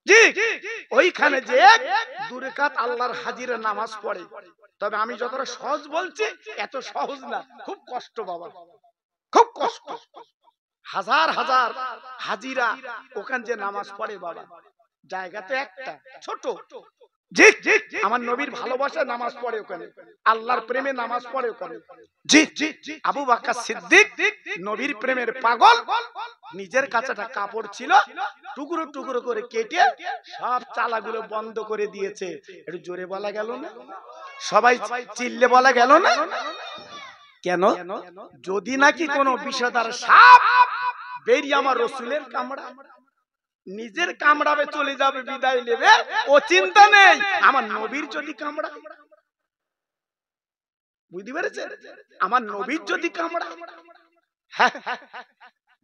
জি, ওইখানে যে 2 রাকাত আল্লাহর হাজিরা নামাজ পড়ে। তবে আমি যতটা সহজ বলছি এত সহজ না, খুব কষ্ট বাবা, খুব কষ্ট। হাজার হাজার হাজিরা ওখানে যে নামাজ পড়ে বাবা, জায়গা তো একটা ছোট। জি, আমার নবীর ভালোবাসায় নামাজ পড়ে ওখানে, আল্লাহর প্রেমে নামাজ পড়ে ওখানে। জি, আবু বকর সিদ্দিক নবীর প্রেমের পাগল। নিজের কাছে একটা কাপড় ছিল, টুকরো টুকরো করে কেটে সব চালাগুলো বন্ধ করে দিয়েছে। একটু জোরে বলা গেল না? সবাই চিল্লে বলা গেল না? কেন? যদি নাকি কোনো বিষধর সাপ বেরিয়ে আমার রসুলের কামড়া, নিজের কামড়াবে, চলে যাবে, বিদায় নেবে, ও চিন্তা নেই। আমার নবীর যদি কামড়া, বুঝতে পেরেছেন? আমার নবীর যদি কামড়া,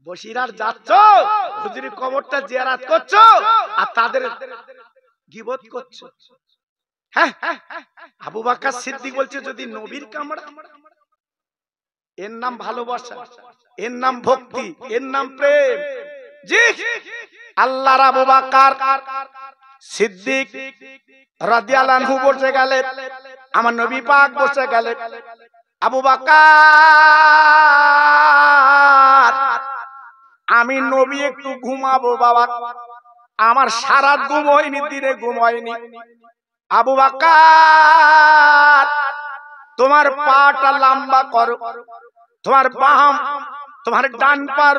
বসিরার যাচ্ছ, হুজুরের কবরটা জিয়ারত করছো আর তাদের গীবত করছো। হ্যাঁ, আবু বকর সিদ্দিক বলছে যদি নবীর কামড়া, এর নাম ভালোবাসা, এর নাম ভক্তি, এর নাম প্রেম। জি, আল্লাহর আবু বকর সিদ্দিক রাদিয়াল্লাহু আনহু বসে গেলেন, আমার নবী পাক বসে গেলেন। আবু বকর, আমি নবী একটু ঘুমাবো বাবা, আমার সারা ঘুম হয়নি, দিনে ঘুম হয়নি। আবু বকর, তোমার পাটা লম্বা করো, তোমার বাম, তোমার ডান পার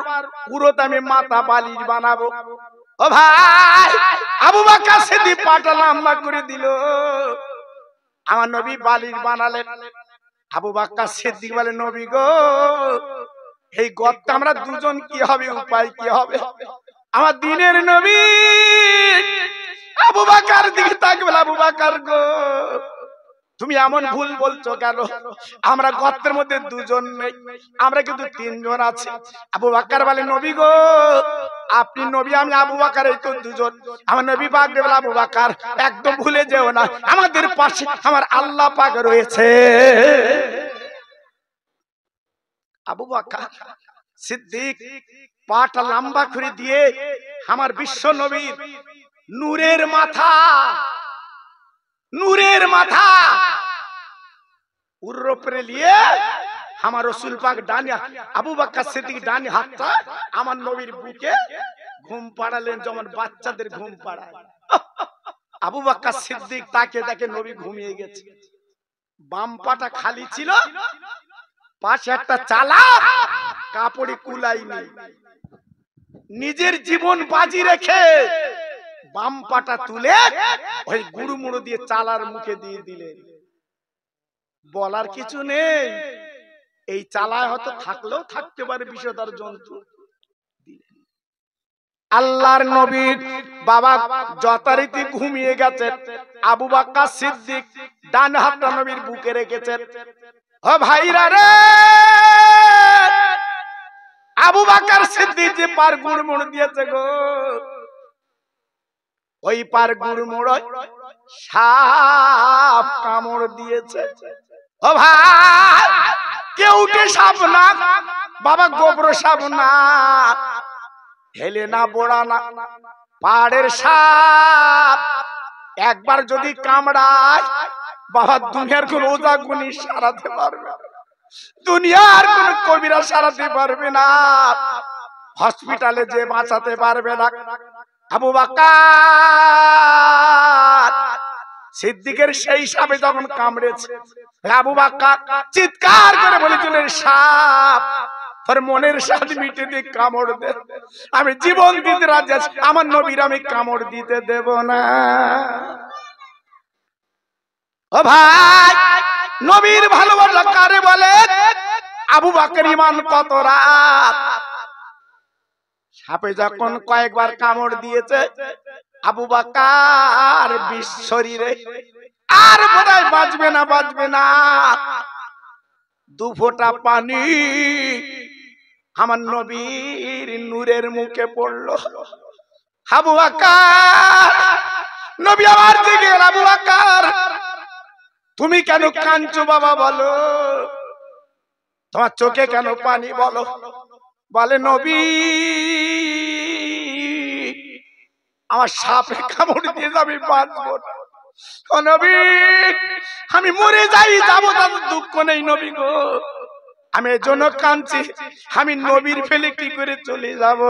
পুরোটা আমি মাথা বালিশ বানাবো। ও ভাই, আবু বকর সিদ্দিক পাটা লম্বা করে দিল, আমার নবী বালিশ বানালেন। আবু বকর সিদ্দিক বলে, নবী গো, এই গর্তে আমরা দুজন কি হবে, উপায় কি হবে? আমার দিনের নবী আবু বকর দিকে তাকিয়ে, আবু বকর গো, তুমি এমন ভুল বলছো কেন? আমরা গর্তের মধ্যে দুজন নেই, আমরা কিন্তু 3 জন আছি। আবু বকর বলে, নবী গো, আপনি নবী, আমি আবু বকর, এই তো দুজন। আমার নবী পাক বলে, আবু বকর একদম ভুলে যেও না, আমাদের পাশে আমার আল্লাহ পাক রয়েছে। আবু বকর সিদ্দিক পাটা লম্বা করে দিয়ে আমার বিশ্ব নবীর নূরের মাথা, নূরের মাথা উপরে নিয়ে আমার রাসূল পাক ডানে, আবু বকর সিদ্দিক ডানে হাতটা আমার নবীর বুকে ঘুম পাড়ালেন, যেমন বাচ্চাদের ঘুম পাড়ায়। আবু বকর সিদ্দিক তাকে দেখে নবী ঘুমিয়ে গেছে, বাম পাটা খালি ছিল, পাশে একটা চালা, কাপড়ে কুলাইনি, নিজের জীবন বাজি রেখে বাম পাটা তুলে ওই গুড়মুড়ো দিয়ে চালার মুখে দিয়ে দিলেন। বলার কিছু নেই, এই চালায় হয়তো থাকলেও থাকতে পারে বিষধর জন্তু। আল্লাহর নবী বাবা যথারীতি ঘুমিয়ে গেছে, আবু বকর সিদ্দিক ডান হাতটা নবীর বুকে রেখেছেন। ও ভাইরা রে, আবু বকর সিদ্দিক যে পার গুড়মুড় দিয়েছে গো, ওই পার গুড়মুড় সাপ কামড় দিয়েছে। ও ভাই, কেউটে সাপ না বাবা, গোবর সাপ না, হেলে না, বোড়া না, পাড়ের সাপ। একবার যদি কামড়ায় বাবা, দুনিয়ার কোন ওজা গুনি সারাতে পারবে, দুনিয়ার কোন কবিরা সারাতে পারবে না, হসপিটালে যে বাঁচাতে পারবে না। আবু বকর সিদ্দিকের সেই সাপে যখন কামড়েছে, আবু বকর চিৎকার করে বলেছিলেন, সাপ তোর মনের স্বাদ মিটে দিয়ে কামড় দে, আমি জীবন দিতে রাজি আছি, আমার নবীর আমি কামড় দিতে দেব না। ও ভাই, নবীর ভালোবাসা কারে বলে? আবু বকর ঈমান কত রাত। সাপে যখন কয়েকবার কামড় দিয়েছে, আবু বকর বিষ শরীরে, আর বোধহয় বাঁচবে না, বাঁচবে না। 2 ফোঁটা পানি আমার নবীর নূরের মুখে পড়লো। আবু বকর, নবী আমার দিকে, আবু বকর তুমি কেন কাঁদছো বাবা, বলো তোমার চোখে কেন পানি, বলো। বলে, নবী আমার সাপে কামড় দিয়ে যাবে, বাঁচবো না। ও নবী, আমি মরে যাই, যাবো, তার দুঃখ নেই নবী গো, আমি এর জন্য কাঁদছি, আমি নবীর ফেলে কি করে চলে যাব।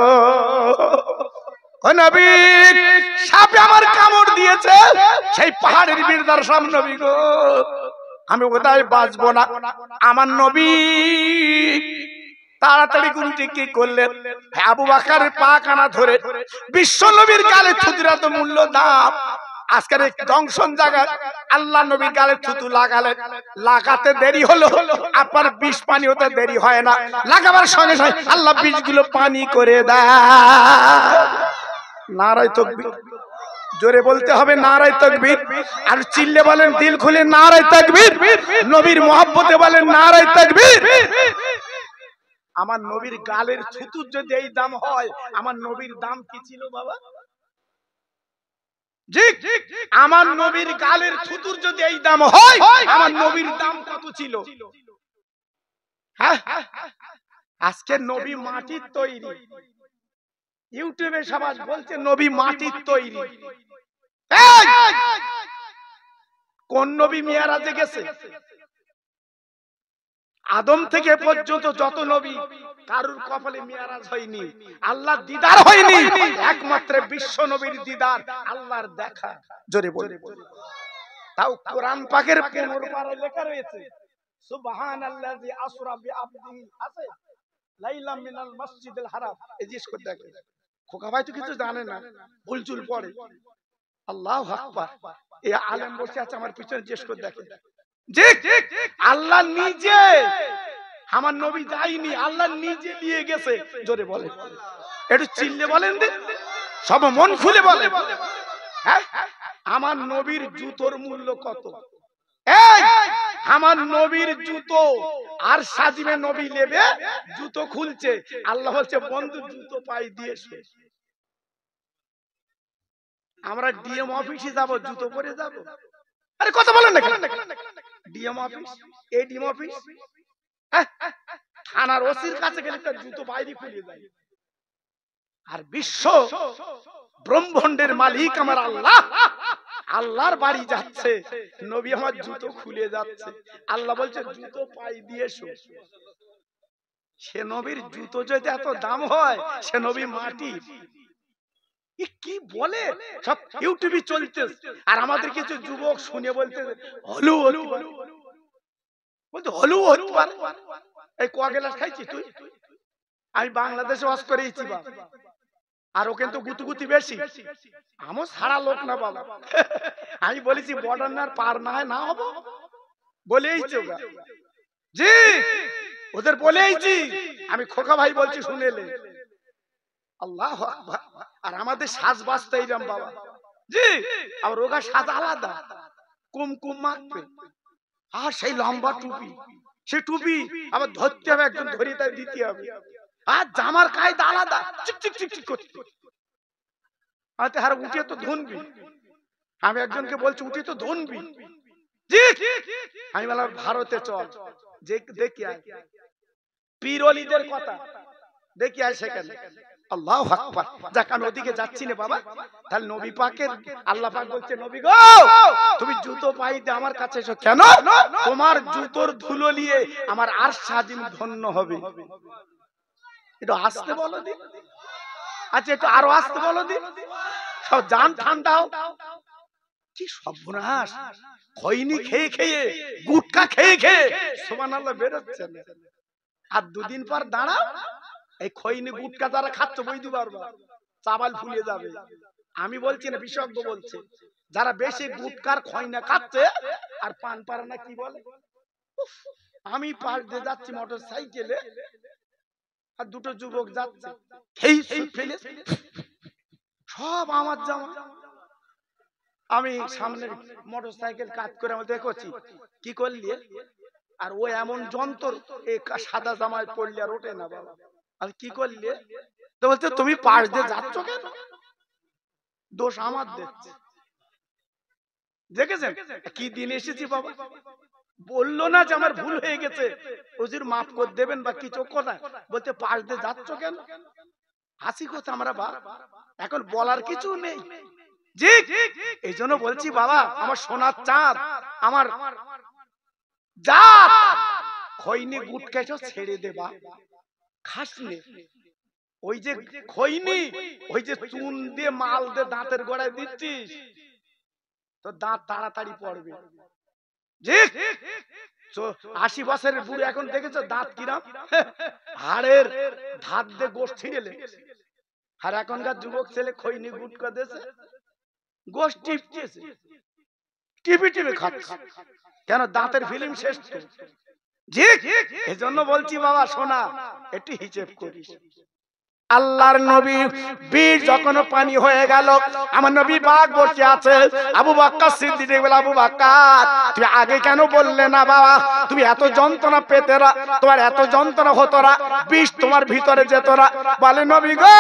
ও নবী, সাপে আমার কামড় দিয়েছে, সেই পাহাড়ের বীরদার সাম নবী গো, আমি কোথায় বাঁচবো না। আমার নবী তাড়াতাড়ি গুনতে কি করলেন, আবু বকরের পা কানা ধরে বিশ্ব নবীর গালে থুতুরা তো মূল্য দাম। আজকের এই জংশন জায়গা আল্লাহ নবীর গালে থুতু লাগালেন, লাগাতে দেরি হলো, আপনার বিষ পানি হতে দেরি হয় না, লাগাবার সঙ্গে সঙ্গে আল্লাহ বিষগুলো পানি করে দেয়। নারায়ে তাকবীর, জোরে বলতে হবে নারায়ে তাকবীর, আর চিল্লে বলেন দিল খুলে নারায়ে তাকবীর, নবীর মহব্বতে বলেন নারায়ে তাকবীর। আমার নবীর গালের থুতুর যদি এই দাম হয়, আমার নবীর দাম কি ছিল বাবা? জি, আমার নবীর গালের থুতুর যদি এই দাম হয়, আমার নবীর দাম কত ছিল? হ্যাঁ, আজকে নবী মাটির তৈরি, ইউটিউবে সবাই বলছে নবী মাটির তৈরি। কোন নবী মিরাজে গেছে? আদম থেকে পর্যন্ত যত নবী, কারুর কপালে মিরাজ হয়নি, আল্লাহর দিদার হয়নি, একমাত্র বিশ্ব নবীর দিদার, আল্লাহর দেখা। জোরে বলে, তাও কোরআন পাকের 15 পারায় লেখা রয়েছে, সুবহানাল্লাযী আসরা বিআবদিহি, আছে লাইলাম মিনাল মসজিদিল হারাম। এই জিজ্ঞেস করে দেখে, খোকা ভাই তো কিছু জানে না, ভুলচুল পড়ে। আল্লাহু আকবার, এই আলেম বসে আছে আমার পিছনে, জিজ্ঞেস করে দেখে। জি, আল্লাহ নিজে, আমার নবী যায়নি, আল্লাহ নিজে নিয়ে গেছে। জোরে বলে, একটু চিল্লে বলেন দিন, সব মন খুলে বলে। হ্যাঁ, আমার নবীর জুতোর মূল্য কত? এই আমার নবীর জুতো, আর সাজিমে নবী নেবে, জুতো খুলছে, আল্লাহ বলছে বন্ধু জুতো পাই দিয়েছে। আমরা ডিএম অফিসে যাব, জুতো পরে যাব? আরে কথা বলেন না, ডিএম অফিস, এই ডিএম অফিস, থানার ওসির কাছে গেলে তার জুতো বাইরে খুলে যায়। আর বিশ্ব ব্রহ্মাণ্ডের মালিক আমার আল্লাহ, আল্লাহর বাড়ি যাচ্ছে, নবী আমার জুতো খুলে যাচ্ছে, আল্লাহ বলছে জুতো পাই দিয়েছো। সে নবীর জুতো যদি এত দাম হয়, সে নবী মাটি। কি বলে সব ইউটিউবে চলছে, আর আমাদের কিছু যুবক শুনে বলতে হলু বলতে হলু হতে পারে। এই কোয়া গেলাস খাইছি তুই? আমি বাংলাদেশে ওয়াজ করেছি বা, আর ও কিন্তু গুতুগুতি বেশি, আমও সারা লোক না বাবা। আমি বলেছি বর্ডার না পার না হয় না হবো, বলেইছি ওরা। জি, ওদের বলেইছি, আমি খোকা ভাই বলছি শুনেলে। আল্লাহু আকবার। আর আমাদের সাজবাজ তো এইরকম বাবা। জি, আর রোগা সাজ আলাদা, কুমকুম মাখবে, আর সেই লম্বা টুপি, সেই টুপি আবার ধরতে হবে, একজন ধরে তাই দিতে হবে, আর জামার কায়দা আলাদা, চিক চিক চিক চিক করতে। আচ্ছা, আর উঠে তো ধুনবি, আমি একজনকে বলছি উঠে তো ধুনবি। জি, আমি বললাম ভারতে চল, যে দেখি আয় পীর ওলিদের কথা দেখি আয় সেখানে। আল্লাহু আকবার। যাক, আমি ওদিকে যাচ্ছি না বাবা। তাহলে নবী পাকের আল্লাহ পাক বলছে, নবী গো তুমি জুতো পাইতে আমার কাছে এসো। কেন? তোমার জুতোর ধুলো নিয়ে আমার আরশ সাজিম ধন্য হবে। একটু আসতে বলো দিন। আচ্ছা, একটু আরো আসতে বলো দিন, সব জান ঠান্ডা হোক। কি সর্বনাশ, খৈনি খেয়ে খেয়ে, গুটকা খেয়ে খেয়ে সুবহানাল্লাহ বেরোচ্ছে। আর দুদিন পর দাঁড়াও, এই খৈনি গুটকা যারা খাচ্ছ বুঝতে পারবা, চাবাল ফুলে যাবে। আমি বলছি না, বিশেষজ্ঞ বলছে, যারা বেশি গুটকার খৈনা খাচ্ছে আর পান পারে না, কি বলে, আমি পাশ দিয়ে যাচ্ছি মোটর সাইকেলে, আর দুটো যুবক যাচ্ছে, খেয়ে ফেলে সব আমার জামা। আমি সামনে মোটর সাইকেল কাজ করে আমি দেখছি কি করলি, আর ও এমন যন্ত্র, এই সাদা জামায় পড়লে আর ওঠে না বাবা। আর কি করলি, তো বলতে তুমি পাশ দিয়ে যাচ্ছ কেন? দোষ আমার দেখছে। দেখেছেন কি দিন এসেছি বাবা। বললো না যে আমার ভুল হয়ে গেছে, হুজুর মাফ করে দেবেন বা কিছু কথা, বলতে পাশ দিয়ে যাচ্ছ কেন? হাসি কথা আমরা বা এখন বলার কিছু নেই। জি, এই জন্য বলছি বাবা, আমার সোনার চাঁদ, আমার জাত, খৈনি গুটকাটা ছেড়ে দেবা, খাস নে। ওই যে খৈনি, ওই যে চুন দিয়ে মাল দিয়ে দাঁতের গোড়ায় দিচ্ছিস, তো দাঁত তাড়াতাড়ি পড়বে। জি, 80 বছরের বুড়ো এখন দেখেছো দাঁত কিরাম, হাড়ের ধার দিয়ে গোশ ছিঁড়ে লেগেছে। আর এখনকার যুবক ছেলে খৈনি গুটকা দিয়েছে, গোশ টিপছে, টিপি টিপি খাচ্ছে, কেন দাঁতের ফিল্ম শেষ তো। জি, এজন্য বলছি বাবা শোনা, একটু হিসেব করিস। আল্লাহর নবী বীর যখন পানি হয়ে গেল, আমার নবী পাক বসে আছে, আবু বকর সিদ্দিক বলে, আবু বকর তুমি আগে কেন বললে না বাবা? তুমি এত যন্ত্রণা পেতে না, তোমার এত যন্ত্রণা হতো না, বিষ তোমার ভিতরে যেত না। বলে নবী গো,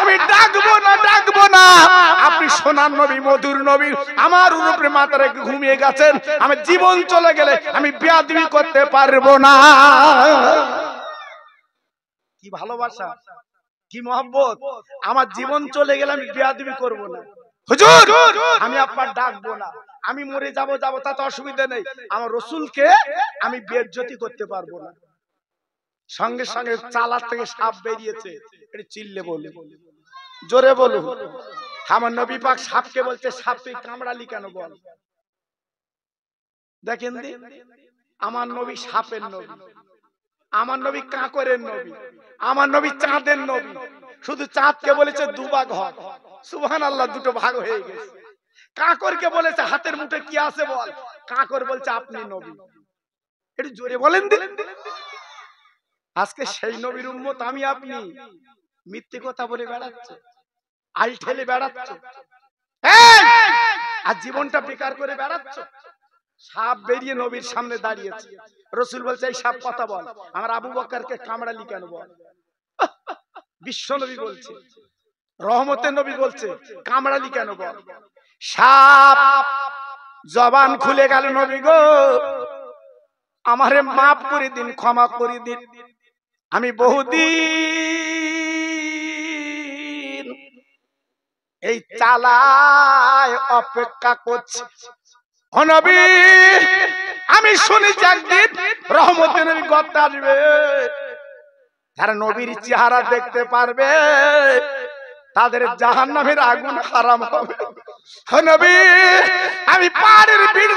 আমি ডাকবো না, আপনি সোনার নবী, মধুর নবী, আমার উপরে মাথা রেখে ঘুমিয়ে গেছেন, আমার জীবন চলে গেলে আমি বেয়াদবি করতে পারবো না। কি ভালোবাসা, কি মহব্বত, আমার জীবন চলে গেলে আমি বেয়াদবি করব না। হুজুর আমি আপনার ডাকবো না, আমি মরে যাব তাতে অসুবিধা নেই, আমার রাসূলকে আমি বেইজ্জতি করতে পারবো না। সঙ্গে সঙ্গে চালার থেকে সাপ বেরিয়েছে, এটা চিল্লে বলে, জোরে বলুন। আমার নবী পাক সাপকে বলছে, সাপ তুই কামড়ালি কেন বল। দেখেন আমার নবী সাপের নবী, আমার নবী কাঁকরের নবী, আমার নবী চাঁদের নবী। শুধু চাঁদকে বলেছে দুভাগ হয়, সুবহানাল্লাহ, দুটো ভাগ হয়ে গেছে। কাঁকরকে বলেছে হাতের মুঠে কি আছে বল, কাঁকর বলছে আপনি নবী। একটু জোরে বলেন দিন। আজকে সেই নবীর উম্মত আমি আপনি মিথ্যে কথা বলে বেড়াচ্ছে, আল ঠেলে বেড়াচ্ছে, আর জীবনটা বেকার করে বেড়াচ্ছে। সাপ বেরিয়ে নবীর সামনে দাঁড়িয়েছে, রাসূল বলছে এই সাপ কথা বল, আমার আবু বকরকে কামড়ালি কেন বল। বিশ্ব নবী বলছে, রহমতের নবী বলছে কামড়ালি কেন বল। সাপ জবান খুলে গেল, নবী গো আমারে মাফ করে দিন, ক্ষমা করে দিন, আমি বহুদিন এই চালায় অপেক্ষা করছি। ও নবী আমি শুনেছি একদিন রহমতের নবী গর্তে আসবে, যারা নবীর চেহারা দেখতে পারবে তাদের জাহান্নামের আগুন হারাম হবে। ও নবী আমি পাহাড়ের ভিড়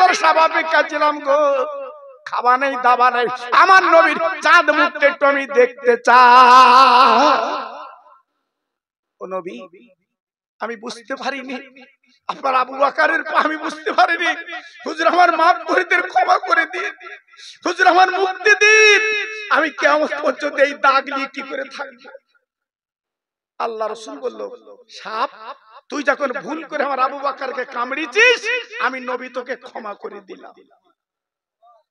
অপেক্ষা ছিলাম গো, খাওয়া নেই দাবা নেই, আমার নবীর চাঁদ মুখটা একটু আমি দেখতে চাই। ও নবী আমি বুঝতে পারিনি আপনার আবু বকরের আমি বুঝতে পারিনি, হুজুর আমার মাফ করে দিন, ক্ষমা করে দিন, হুজুর আমার মুক্তি দিন, আমি কিয়ামত পর্যন্ত এই দাগ নিয়ে কি করে থাকবো। আল্লাহ রাসূল বলল, সাপ তুই যখন ভুল করে আমার আবু বকরকে কামড়িয়েছিস, আমি নবী তোকে ক্ষমা করে দিলাম।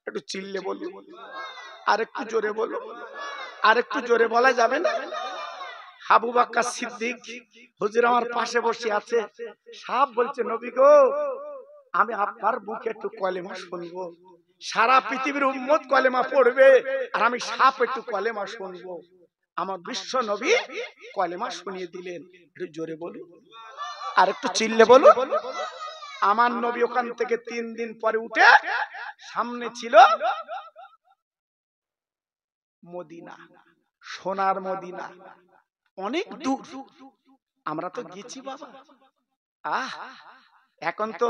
একটু চিল্লে বলুন, আর একটু জোরে বলুন, আর একটু জোরে বলা যাবে না? আবু বকর সিদ্দিক হুজুর আমার পাশে বসে আছে, সাপ বলছে নবী গো আমি আপনার বুকে একটু কলেমা শুনবো, সারা পৃথিবীর উম্মত কলেমা পড়বে আর আমি সাপ একটু কলেমা শুনবো। আমার বিশ্ব নবী কলেমা শুনিয়ে দিলেন। একটু জোরে বলুন, আর একটু চিল্লে বলুন। আমার নবী ওখান থেকে 3 দিন পরে উঠে সামনে ছিল মদিনা, সোনার মদিনা, অনেক দূর। আমরা তো গেছি বাবা, এখন তো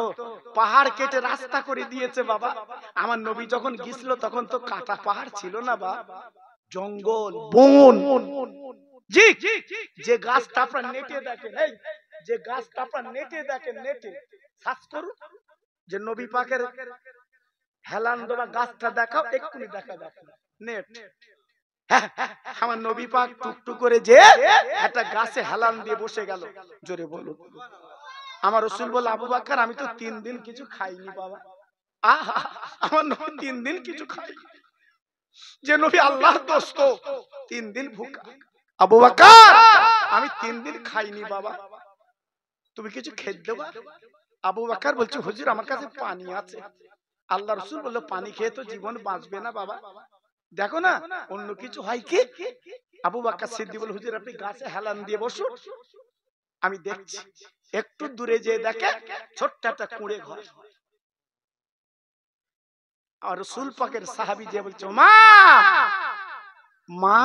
পাহাড় কেটে রাস্তা করে দিয়েছে বাবা। আমার নবী যখন গিয়েছিল তখন তো কাটা পাহাড় ছিল না বা, জঙ্গল বন। জি, যে গাছটা আপনারা নেটে দেখেন, এই যে গাছটা আপনারা নেটে দেখেন, নেটে সার্চ করুন যে নবী পাকের হেলান দেওয়া গাছটা দেখাও, এক্ষুনি দেখা যাবে নেট। আমার নবী পাক টুকটুক করে যে একটা গাছে হেলান দিয়ে বসে গেল, জোরে বলুন। আমার রাসূল বলে, আবু বকর আমি তো 3 দিন কিছু খাইনি বাবা। আমার নবী 3 দিন কিছু খাইনি, যে নবী আল্লাহর দোস্ত 3 দিন ভুকা। আবু বকর আমি 3 দিন খাইনি বাবা, তুমি কিছু খেয়ে দেবা? আবু বকর বলছে হুজুর আমার কাছে পানি আছে। আল্লাহ রাসূল বলল, পানি খেয়ে তো জীবন বাঁচবে না বাবা, দেখো না অন্য কিছু হয় কি। আবু বকর সিদ্দিক বলে, হুজুর আপনি গাছে হেলান দিয়ে বসুন, আমি দেখছি। একটু দূরে যেয়ে দেখে ছোট্ট একটা কুঁড়ে ঘর। আর রাসূল পাকের সাহাবী যে বলছে, মা মা।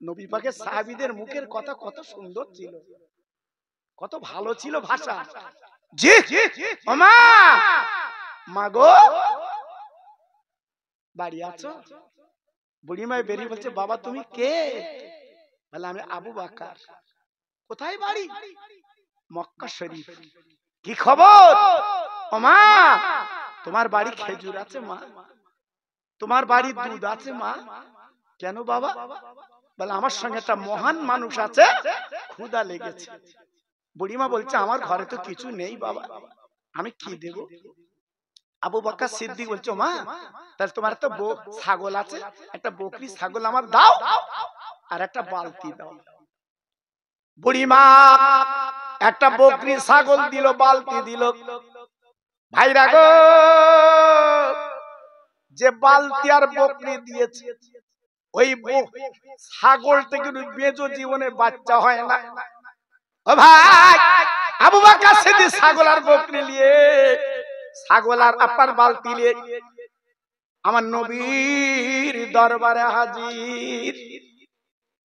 নবী পাকের সাহাবীদের মুখের কথা কত সুন্দর ছিল, কত ভালো ছিল ভাষা। জি ও মা, মা গো বাড়ি আছো? বুড়িমা বেরিয়ে বলছে, বাবা তুমি কে? বলে আমি আবু বকর। কোথায় বাড়ি? মক্কা শরীফ। কি খবর? ও মা তোমার বাড়ি খেজুর আছে মা, তোমার বাড়ি দুধ আছে মা। কেন বাবা? বলে আমার সঙ্গে একটা মহান মানুষ আছে, ক্ষুধা লেগেছে। বুড়িমা বলছে, আমার ঘরে তো কিছু নেই বাবা, আমি কি দেব? আবু বকর সিদ্দিক বলছে, মা তাহলে তোমার তো ছাগল আছে, একটা বকরি ছাগল আমার দাও আর একটা বালতি দাও। বুড়িমা একটা বকরি ছাগল দিল, বালতি দিল। ভাইরা গো, যে বালতি আর বকরি দিয়েছে, ওই ছাগল থেকে বেজো জীবনে বাচ্চা হয় না। ও ভাই, আবু বকর সিদ্দিক ছাগল আর বকরি নিয়ে, ছাগল আর আপনার বালতি নিয়ে আমার নবীর দরবারে হাজির।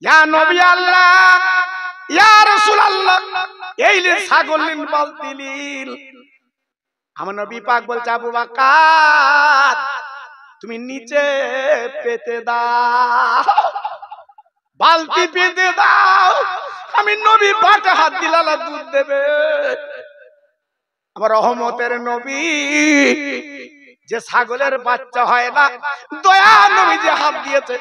ইয়া নবী আল্লাহ, ইয়া রাসূল আল্লাহ, এই নিন ছাগল, নিন বালতি নিন। আমার নবী পাক বলছে, আবু বকর তুমি নিচে পেতে দাও, বালতি পেতে দাও। আমি নবী বাটে হাত দিলাম, দুধ দেবে। আমার রহমতের নবী, যে ছাগলের বাচ্চা হয় না, দয়া নবী যে হাত দিয়েছে,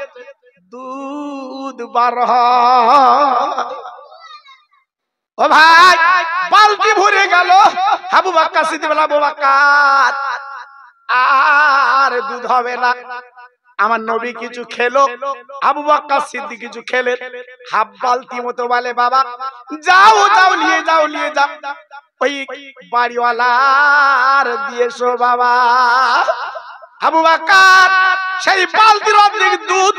দুধ বার হয়। ও ভাই, বালতি ভরে গেল। আবু বকর সিদ্দিক বলে, আবু বকর আর দুধ হবে না। আমার নবী কিছু খেলো, আবু বকর সিদ্দিক কিছু খেলেন। হাফ বালতি মতো বলে, বাবা যাও যাও, নিয়ে যাও, নিয়ে যাও, ওই বাড়িওয়ালার দিয়েছো বাবা। আবু বকর সেই বালতির অর্ধেক দুধ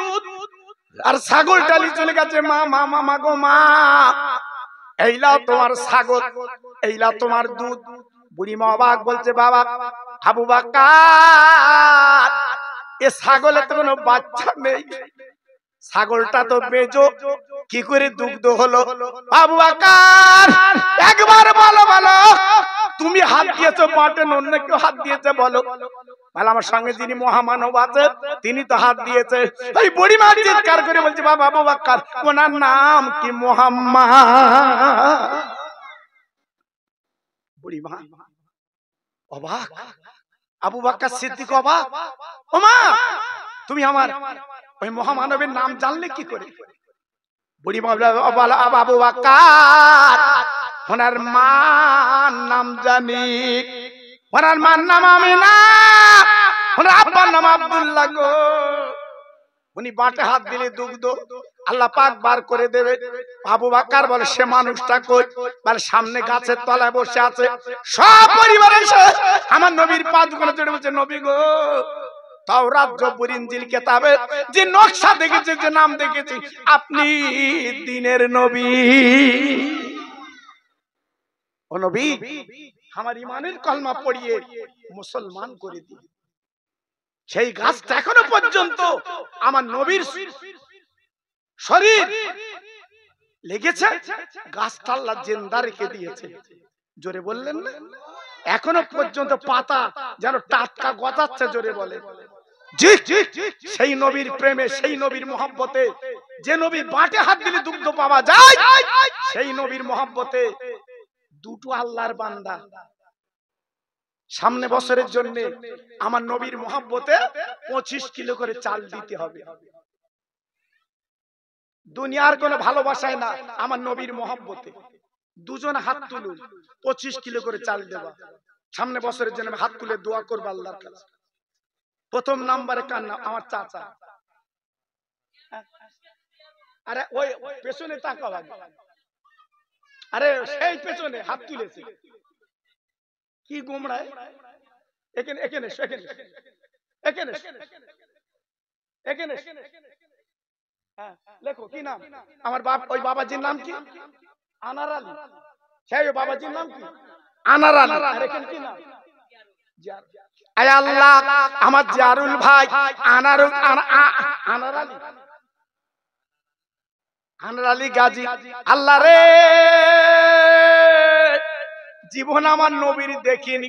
আর ছাগলটা নিয়ে চলে গেছে। মা মা মা গো মা, এইলা তোমার ছাগল, এইলা তোমার দুধ। বুড়িমা অবাক, বলছে, বাবা আবু বকর এ ছাগলে তো কোনো বাচ্চা নেই, ছাগলটা তো বেজো, কি করে দুগ্ধ হলো? আবু বকর একবার বলো, বলো তুমি হাত দিয়েছো বাটে, অন্য কেউ হাত দিয়েছে বলো? বলে, আমার সঙ্গে যিনি মহামানব আছে তিনি তো হাত দিয়েছে। ওই বুড়িমা চিৎকার করে বলছে, বাবা আবু বকর ওনার নাম কি? মুহাম্মদ। বুড়িমা অবাক, আবু বকর সিদ্দিক অবাক, ও মা তুমি আমার ওই মহামানবের নাম জানলে কি করে? বুড়িমা বলে, আবু বকর ওনার মার নাম জানি, ওনার মার নাম আমিনা, ওনার আব্বার নাম আব্দুল্লাহ গো। উনি বাটে হাত দিলে দুগ্ধ আল্লাহ পাক বার করে দেবে। আবু বকর বলে, সে মানুষটা কই? বলে, সামনে গাছের তলায় বসে আছে। সব পরিবার এসে আমার নবীর পা দুখানে চড়ে বলছে, নবী গো, তাওরাত জবুর ইনজিল কিতাবে যে নকশা দেখেছি, যে নাম দেখেছি, আপনি দ্বীনের নবী। ও নবী, আমার ইমানের কলমা পড়িয়ে মুসলমান করে দিন। সেই গাছটা এখনো পর্যন্ত আমার নবীর শরীর লেগেছে, গাছটা আল্লাহ জিন্দা রেখে দিয়েছে। জোরে বললেন না? এখনো পর্যন্ত পাতা যেন টাটকা গজাচ্ছে। জোরে বলে জি। সেই নবীর প্রেমে, সেই নবীর মহব্বতে, যে নবী বাটে হাত দিলে দুগ্ধ পাওয়া যায়, সেই নবীর মহব্বতে দুটো আল্লাহর বান্দা সামনে বছরের জন্য আমার নবীর মহব্বতে 25 কিলো করে চাল দিতে হবে। দুনিয়ার কোনো ভালোবাসায় না, আমার নবীর মহব্বতে। দুজন হাত তুলুন, 25 কিলো করে চাল দেবা। সামনে বছরের জন্য হাত তুলে দোয়া করবে আল্লাহর কাছে। প্রথম নাম্বারে কার নাম? আমার চাচা। আরে ওই পেছনে তাকাও আগে। আরে সেই পেছনে হাত তুলেছে কি গোমড়ায়? এখানে এখানে এখানে এখানে এখানে। হ্যাঁ লেখো কি নাম? আমার বাপ, ওই বাবাজির নাম কি? আনার আলী, সেই বাবাজির নাম কি? আনার আলী। আর এখানে কি নাম? আয় আল্লাহ, আমার জারুল ভাই আনার আলী, আনার আলী গাজী। আল্লাহ রে, জীবন আমার নবীর দেখিনি,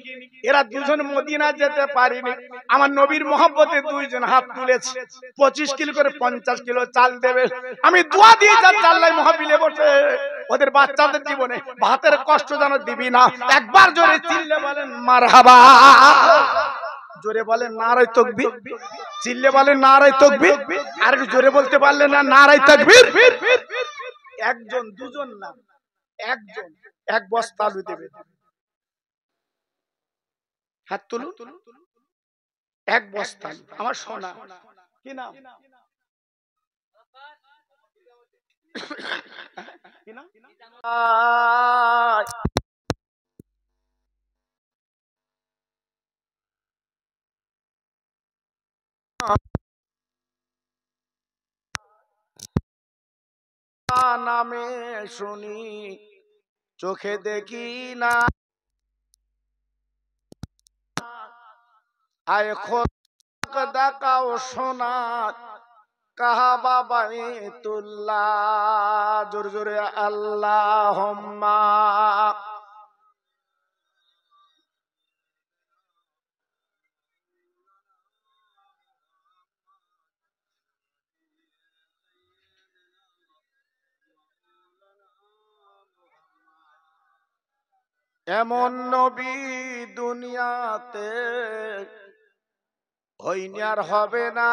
এরা দুজন মদিনা যেতে পারিনি, আমার নবীর মহব্বতে দুইজন হাত তুলেছে, 25 কিলো করে 50 কিলো চাল দেবে। আমি দোয়া দিয়ে যা চাল্লাই মহাবিলে বসে ওদের বাচ্চাদের জীবনে ভাতের কষ্ট যেন দিবি না। একবার জোরে চিল্লে বলেন মারহাবা, জোরে বলেন নারায়ে তাকবীর, চিল্লে বলেন নারায়ে তাকবীর। আর একটু জোরে বলতে পারলে না নারায়ে তাকবীর। একজন দুজন না, একজন এক বস্তা আলু দেবে। হাত তুলুন, এক বস্তা আমার সোনা। কি নাম? কি নাম? নামে শুনি চোখে দেখি না, আয় খোদ দেখাও সোনা কাবা বাইতুল্লাহ। জোরে জোরে আল্লাহুম্মা। এমন নবী দুনিয়াতে হইনি আর হবে না,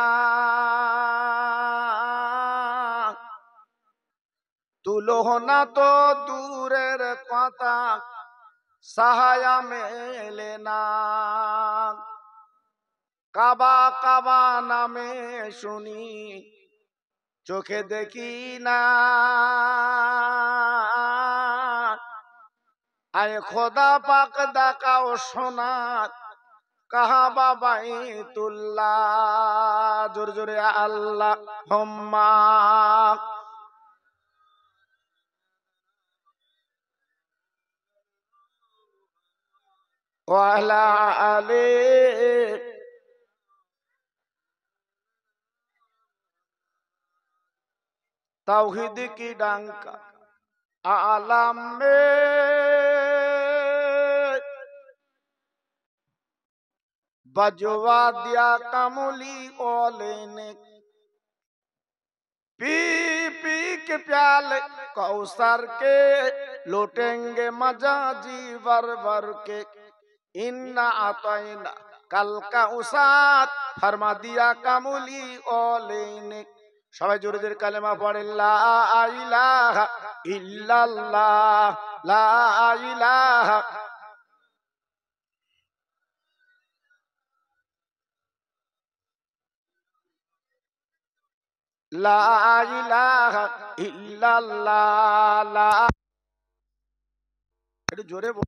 তুলনা তো দূরের কথা সাহায়া মেলে না। কাবা কাবা নামে শুনি চোখে দেখি না, আয় খোদা পাক দেখাও সোনা কাবা বাইতুল্লাহ। জোরে জোরে আল্লাহুম্মা। ওয়া আলা আলি তাওহীদ কি ডঙ্কা आलम में बजवा दिया कमली ओले ने, पी पी के प्याले कौसर के लौटेंगे मजा जी वर वर के, इन्ना आतैना कल का उसात फरमा दिया कमली ओले ने। সবাই জোরে জোরে কালেমা পড়ে লা ইলাহা ইল্লাল্লাহ, লা ইলাহা। লা ইলাহা ইল্লাল্লাহ, লা। একটু জোরে বল।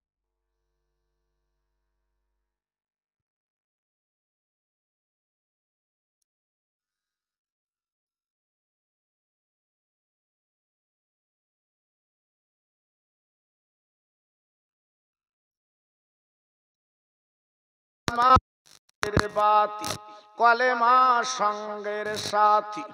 বাতি কলেমা সঙ্গের সাথী,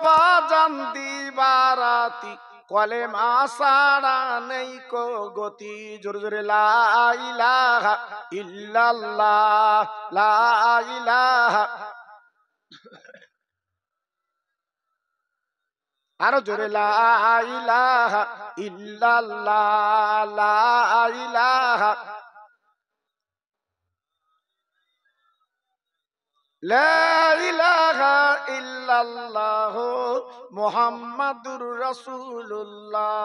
বাজান দিবারাতি কলেমা সারা নেই কো গতি। জোরে জোরে লা ইলাহা ইল্লাল্লাহ, লা ইলাহা। আরো জোরে লা ইলাহা ইল্লাল্লাহ, লা ইলাহা। লা ইলাহা ইল্লাল্লাহ মুহাম্মাদুর রাসূলুল্লাহ।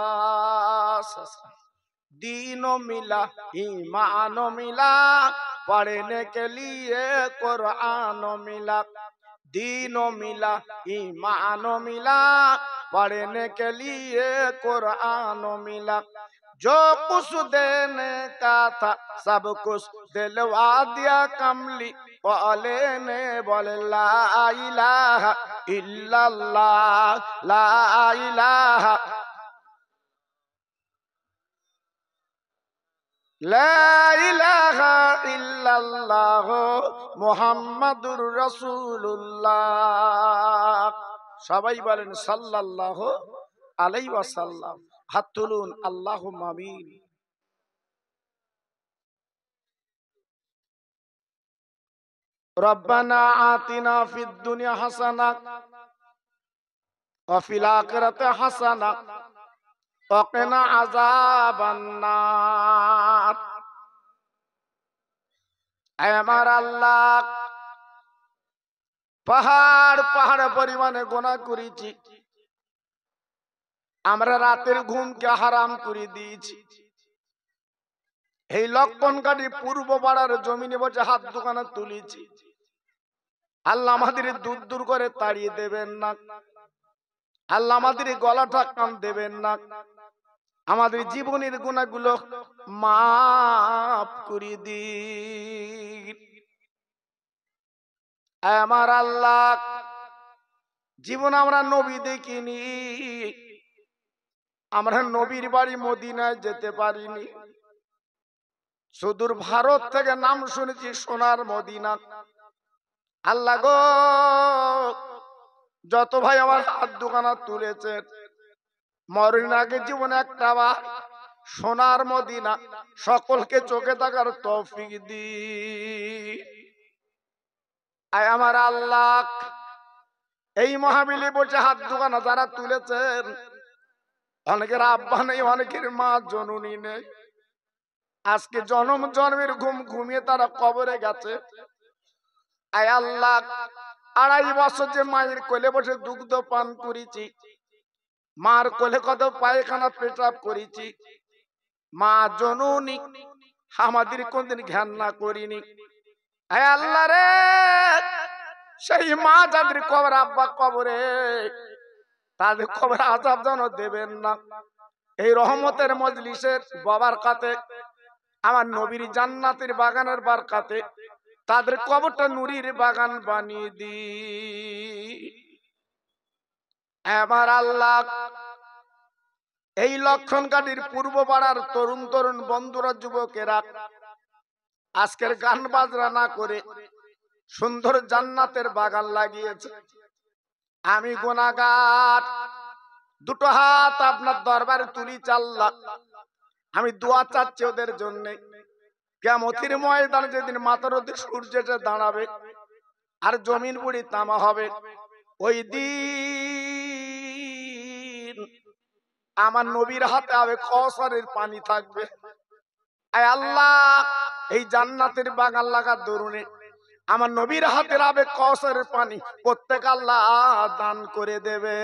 दीनो मिला ईमानो मिला, पढ़ने के लिए कुरानो मिला। दीनो मिला ईमानो मिला, पढ़ने के लिए कुरानो मिला। जो कुछ देने का था सब कुछ दिलवा दिया कमली वाले ने। बोले ला इलाहा इल्लल्लाह, ला इलाहा ला इलाहा इल्लल्लाह मुহাম্মাদুর রাসূলুল্লাহ। সবাই বলেন সাল্লাল্লাহু আলাইহি ওয়াসাল্লাম। হাত তুলুন, আল্লাহুম্মা আমিন। রব্বানা আতিনা ফিদ দুনিয়া হাসানা ওয়া ফিল আখিরাতি হাসানা ওয়া কিনা আযাবান নার। আয় আমার আল্লাহ, পাহাড় পাহাড় পরিমাণে গুনাহ করেছি, আমরা রাতের ঘুমকে হারাম করে দিয়েছি। এই লক্ষণকারী পূর্ব পাড়ার জমিনে বসে হাত দোকানে তুলেছি। আল্লাহ আমাদের দূর দূর করে তাড়িয়ে দেবেন না, আল্লাহ আমাদের গলাটা কান দেবেন না, আমাদের জীবনের গুনাহগুলো মাফ করে দিন। আমার আল্লাহ, জীবন আমরা নবী দেখিনি, আমরা নবীর বাড়ি মদিনায় যেতে পারিনি। সুদূর ভারত থেকে নাম শুনেছি সোনার মদিনা। আল্লাহ গো, যত ভাই আমার হাত দোকানা তুলেছে, মরণের আগে জীবনে একটা বার সোনার মদিনা সকলকে চোখে থাকার তৌফিক দি। আয় আমার আল্লাহ, এই মহাবিলে বসে হাত দোকানা যারা তুলেছেন, অনেকের আব্বা নেই, অনেকের মা জননী নেই, আজকে জন্ম জন্মের ঘুম ঘুমিয়ে তারা কবরে গেছে। আয় আল্লাহ, ২.৫ বছর যে মায়ের কোলে বসে দুগ্ধ পান করেছি, মার কোলে কত পায়খানা পেশাব করেছি, মা জননী আমাদের কোনদিন ঘেন্না করিনি। আয় আল্লাহ রে, সেই মা যাদের কবর আব্বা কবরে, তাদের কবরে আযাব যেন দেবেন না। এই রহমতের মজলিসের বারাকাতে, আমার নবীর জান্নাতের বাগানের বারাকাতে তাদের কবরটা নুরির বাগান বানিয়ে দি। আমার আল্লাহ, এই লক্ষণকারীর পূর্ব পাড়ার তরুণ তরুণ বন্ধুরা, যুবকেরা আজকের গান বাজনা না করে সুন্দর জান্নাতের বাগান লাগিয়েছে। আমি গুনাহগার, দুটো হাত আপনার দরবারে তুলি আল্লাহ, আমি দোয়া চাচ্ছি ওদের জন্য। কিয়ামতের ময়দানে যেদিন মাথার উপর সূর্য এসে দাঁড়াবে আর জমিন পুড়ি তামা হবে, ওই দিন আমার নবীর হাতে হবে কাউসারের পানি থাকবে। আয় আল্লাহ, এই জান্নাতের বাগান লাগার দরুনে আমার নবীর হাতে হবে কাউসারের পানি, প্রত্যেক আল্লাহ দান করে দেবে।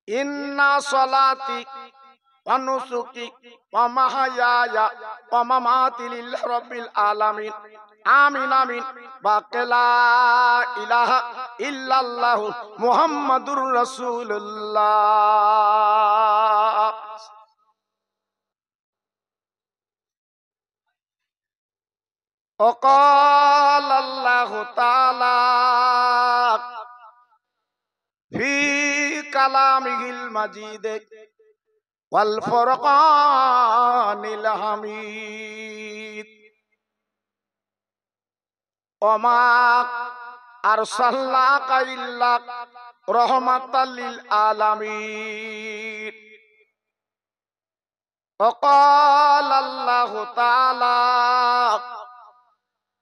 ইন্না সলাতি ওয়া নুসুকি ওয়া মাহইয়ায়া ওয়া মামাতি লিল্লাহি রাব্বিল আলামিন, আমিন আমিন। বাকালা ইলাহা ইল্লাল্লাহ মুহাম্মাদুর রাসূলুল্লাহ। وقال الله تعالى في كلامه المجيد والفرقان الحميد وما أرسلناك إلا رحمة للعالمين وقال الله تعالى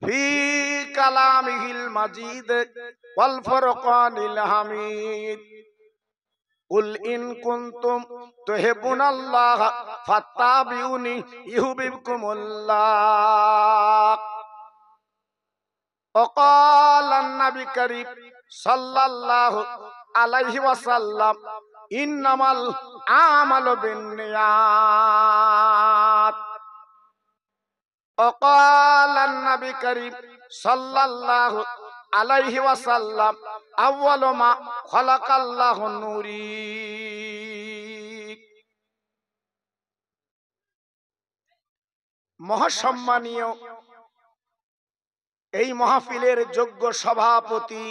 في كلامه المجيد والفرقان الحميد قل إن كنتم تحبون الله فاتبعوني يحببكم الله وقال النبي الكريم صلى الله عليه وسلم إنما الأعمال بالنيات وقال النبي الكريم صلى الله عليه وسلم أول ما خلق الله النور মহাসম্মানীয় এই মাহফিলের যোগ্য সভাপতি,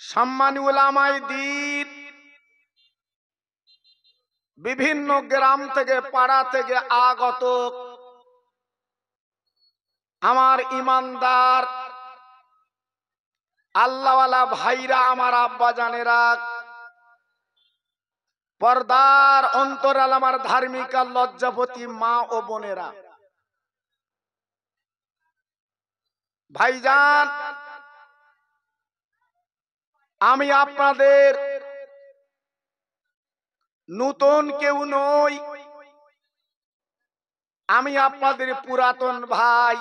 সম্মানী উলামায়ে দ্বীন, বিভিন্ন গ্রাম থেকে পাড়া থেকে আগত আমার ইমানদার আল্লাহওয়ালা ভাইরা, আমার আব্বা জানেরা, পর্দার অন্তরাল আমার ধার্মিক আর লজ্জাপতি মা ও বোনেরা, ভাইজান, আমি আপনাদের নতুন কেউ নই, আমি আপনাদের পুরাতন ভাই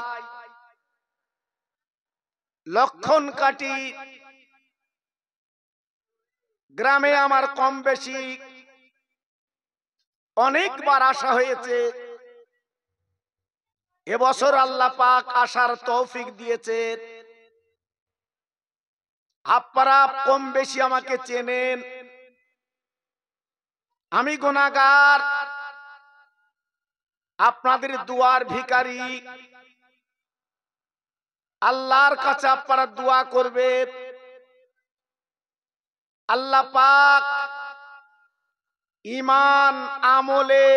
লক্ষণ কাটি। গ্রামে আমার কম বেশি অনেকবার আসা হয়েছে, এবছর আল্লাহ পাক আসার তৌফিক দিয়েছে। আপনারা কম বেশি আমাকে চেনেন, আমি গুনাহগার, আপনাদের দুয়ার ভিখারি। আল্লাহর কাছে আপনারা দোয়া করবেন, আল্লাহ পাক ঈমান আমলে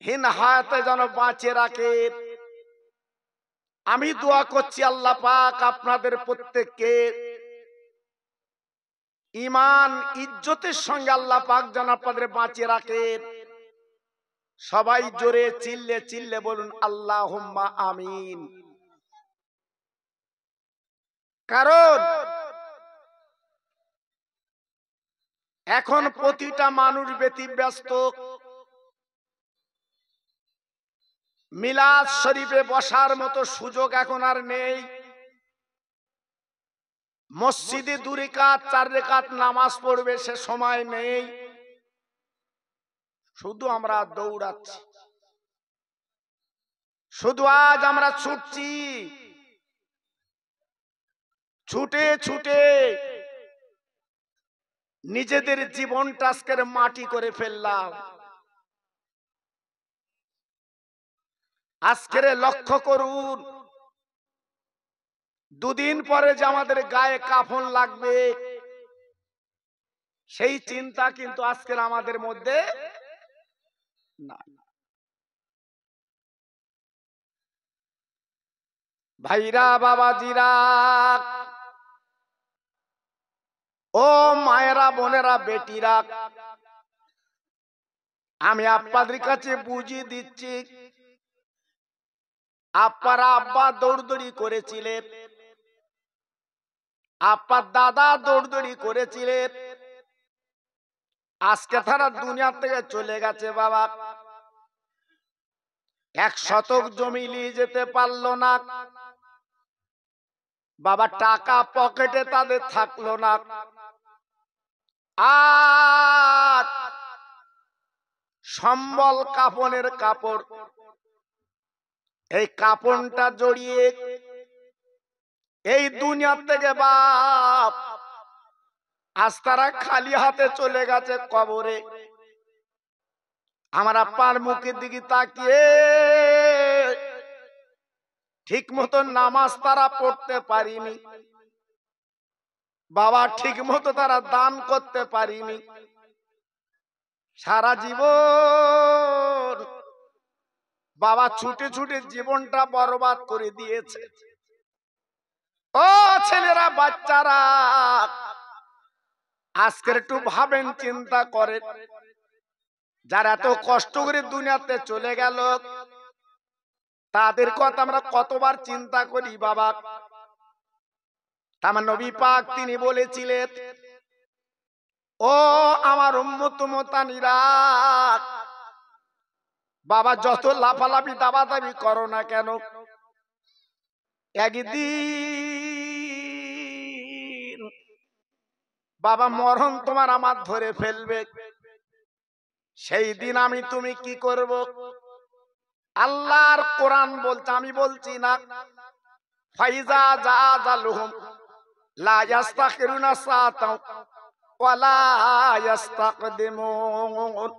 হিন হায়াতে যেন বাঁচিয়ে রাখে। আমি দোয়া করছি আল্লাহ পাক আপনাদের প্রত্যেককে ঈমান ইজ্জতের সঙ্গে আল্লাহ পাক যেন আপনাদের বাঁচিয়ে রাখেন। সবাই জোরে চিল্লে চিল্লে বলুন আল্লাহুম্মা আমিন। কারণ এখন প্রতিটা মানুষ ব্যতিব্যস্ত, মিলাদ শরীফে বসার মতো সুযোগ এখন আর নেই। মসজিদে 2 রাকাত 4 রাকাত নামাজ পড়বে সে সময় নেই, শুধু আমরা দৌড়াচ্ছি, শুধু আজ আমরা ছুটছি, ছুটে ছুটে নিজেদের জীবনটা আজকের মাটি করে ফেললাম। আজকের লক্ষ্য করুন, 2 দিন পরে যে আমাদের গায়ে কাফন লাগবে, সেই চিন্তা কিন্তু আজকের আমাদের মধ্যে না। ভাইরা, বাবাজিরা, ও মায়েরা, বোনেরা, বেটিরা, আমি আপনাদের কাছে বুঝিয়ে দিচ্ছি, আপনারা আব্বা দৌড়দৌড়ি করেছিলেন, আপনার দাদা দৌড়দৌড়ি করেছিলেন, আজকে তারা দুনিয়া থেকে চলে গেছে। বাবা 1 শতক জমি নিয়ে যেতে পারলো না, বাবা টাকা পকেটে তাদের থাকলো না, আর সম্বল কাফনের কাপড়, এই কাফনটা জড়িয়ে এই দুনিয়া থেকে বাপ আজ তারা খালি হাতে চলে গেছে কবরে। আমার আব্বার মুখের দিকে তাকিয়ে ঠিক মতো নামাজ তারা পড়তে পারিনি, বাবা ঠিক মতো তারা দান করতে পারিনি, সারা জীবন বাবা ছুটে ছুটে জীবনটা বরবাদ করে দিয়েছে। ও ছেলেরা, বাচ্চারা, আজকের একটু ভাবেন, চিন্তা করেন, যারা এত কষ্ট করে দুনিয়াতে চলে গেল তাদের কথা আমরা কতবার চিন্তা করি। বাবা আমার নবী পাক তিনি বলেছিলেন, ও আমার উম্মত মুতানিরা, বাবা যত লাফালাফি দাবাদাবি করো না কেন, একদিন বাবা মরণ তোমার আমার ধরে ফেলবে। সেই দিন আমি তুমি কি করব? আল্লাহর কোরআন বলছে, আমি বলছি না, ফাইজা জাআজালহুম লা ইস্তাখিরুনা সাআতাও ওয়া লা ইস্তাকদিমুন।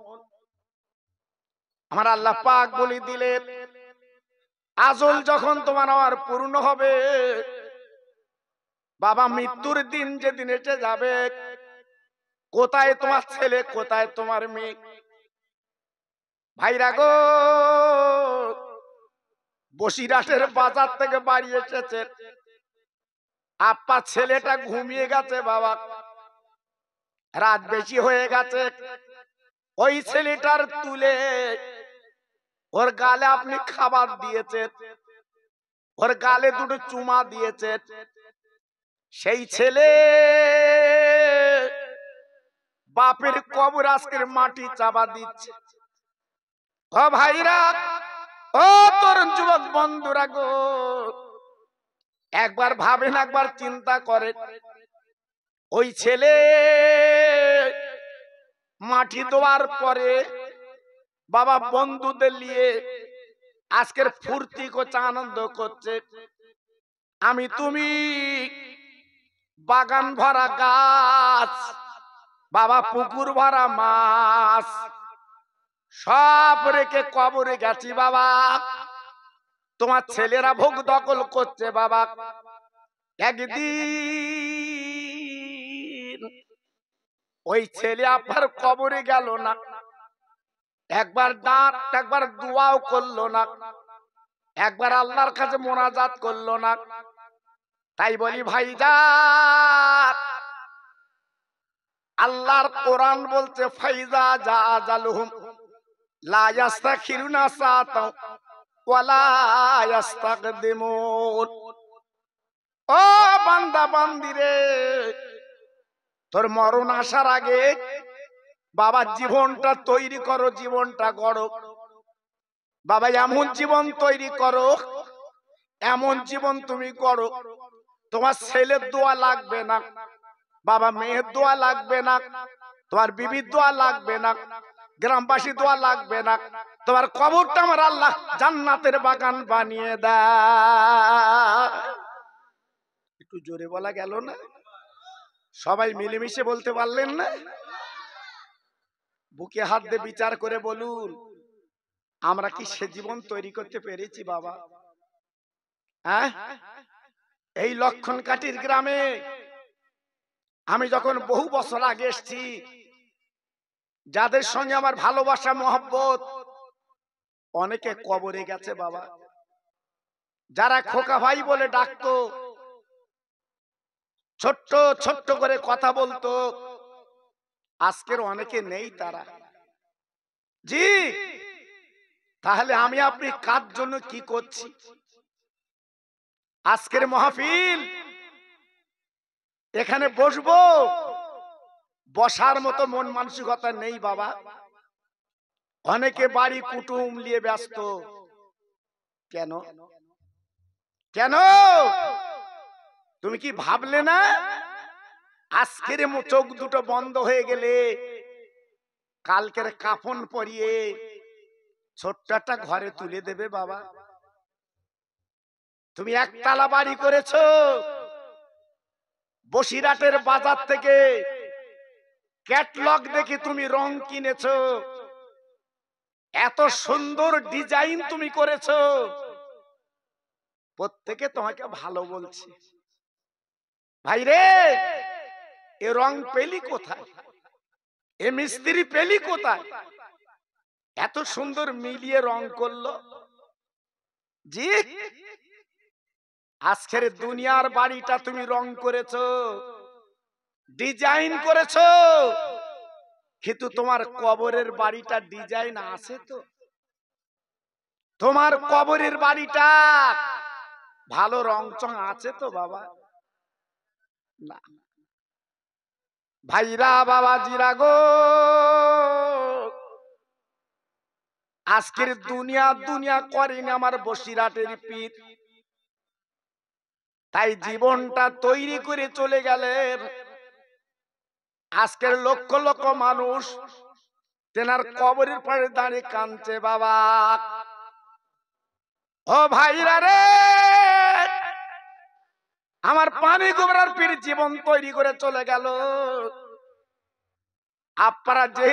আমার আল্লাহ পাক বলে দিলেন, আজল যখন তোমার আমার পূর্ণ হবে, বাবা মৃত্যুর দিন যেদিন এসে যাবে, কোথায় তোমার ছেলে, কোথায় তোমার মেয়ে? ভাইরা গো, বসিরহাটের বাজার থেকে বাড়ি এসেছে, আপা ছেলেটা ঘুমিয়ে গেছে বাবা, রাত বেশি হয়ে গেছে। ওই ছেলেটার তুলে ওর গালে আপনি খাবার দিয়েছেন, ওর গালে দুটো চুমা দিয়েছেন। সেই ছেলে বাপের কবর আজকের মাটি চাপা দিচ্ছে। ও ভাইরা, ও তরুণ যুবক বন্ধুরা গো, একবার ভাবেন, একবার চিন্তা করেন, ওই ছেলে মাটি দেওয়ার পরে বাবা বন্ধুদের নিয়ে আজকের ফুর্তি করছে, আনন্দ করছে। আমি তুমি বাগান ভরা গাছ, বাবা পুকুর ভরা মাছ, সব রেখে কবরে গেছি বাবা। তোমার ছেলেরা ভোগ দখল করছে বাবা। একদিন ওই ছেলে আপনার কবরে গেল না, একবার দাঁত, একবার দোয়াও করলো না, একবার আল্লাহর কাছে মোনাজাত করলো না। তাই বলি ভাইজান, আল্লাহর কোরআন বলছে, ফাইজা জা আজালুহুম লা ইস্তাখিরুনা সাআতাও ওয়ালা ইস্তাকদিমুন। ও বান্দা বান্দি রে, তোর মরণ আসার আগে বাবা জীবনটা তৈরি করো, জীবনটা গড়ো বাবা, এমন জীবন তৈরি করো, এমন জীবন তুমি গড়ো, তোমার ছেলের দোয়া লাগবে না বাবা, মেয়ের দোয়া লাগবে না, তোমার বিবির দোয়া লাগবে না, গ্রামবাসী দোয়া লাগবে না, তোমার কবরটা আমার আল্লাহ জান্নাতের বাগান বানিয়ে দেয়। একটু জোরে বলা গেল না? সবাই মিলেমিশে বলতে পারলেন না? বুকে হাত দিয়ে বিচার করে বলুন, আমরা কি সে জীবন তৈরি করতে পেরেছি বাবা? হ্যাঁ, এই লক্ষণকাঠির গ্রামে আমি যখন বহু বছর আগে এসেছি, যাদের সঙ্গে আমার ভালোবাসা মহব্বত, অনেকে কবরে গেছে বাবা। যারা খোকা ভাই বলে ডাকতো, ছোট্ট ছোট্ট করে কথা বলতো, আজকের অনেকে নেই তারা। জি, তাহলে আমি আপনি কার জন্য কি করছি? আজকের মাহফিল, এখানে বসবো, বসার মতো মন মানসিকতা নেই বাবা। অনেকে বাড়ি কুটুম নিয়ে ব্যস্ত। কেন কেন? তুমি কি ভাবলে না আজকের চোখ দুটো বন্ধ হয়ে গেলে কালকের কাফন পরিয়ে ছোট্ট একটা ঘরে তুলে দেবে বাবা? তুমি একতলা বাড়ি করেছো, বসিরহাটের বাজার থেকে ক্যাটলগ দেখে তুমি রং কিনেছো, এত সুন্দর ডিজাইন তুমি করেছো, প্রত্যেকে তোমাকে ভালো বলছে। ভাই রে, এ রং পেলি কোথায়? এ মিস্ত্রি পেলি কোথায়? এত সুন্দর মিলিয়ে রং করলো। জি, আজকের দুনিয়ার বাড়িটা তুমি রং করেছো, ডিজাইন করেছো, কিন্তু তোমার কবরের বাড়িটা ডিজাইন আছে তো? তোমার কবরের বাড়িটা ভালো রং চং আছে তো বাবা? না। ভাইরা বাবাজিরা গো, আজকের দুনিয়া দুনিয়া করেন আমার বসিরহাটের পীর, তাই জীবনটা তৈরি করে চলে গেলেন। আজকের লক্ষ লক্ষ মানুষ তেনার কবরের পাশে দাঁড়িয়ে কাঁদছে বাবা। ও ভাইরা রে, আমার পানি গোবরার পীর জীবন তৈরি করে চলে গেল। আপনারা যে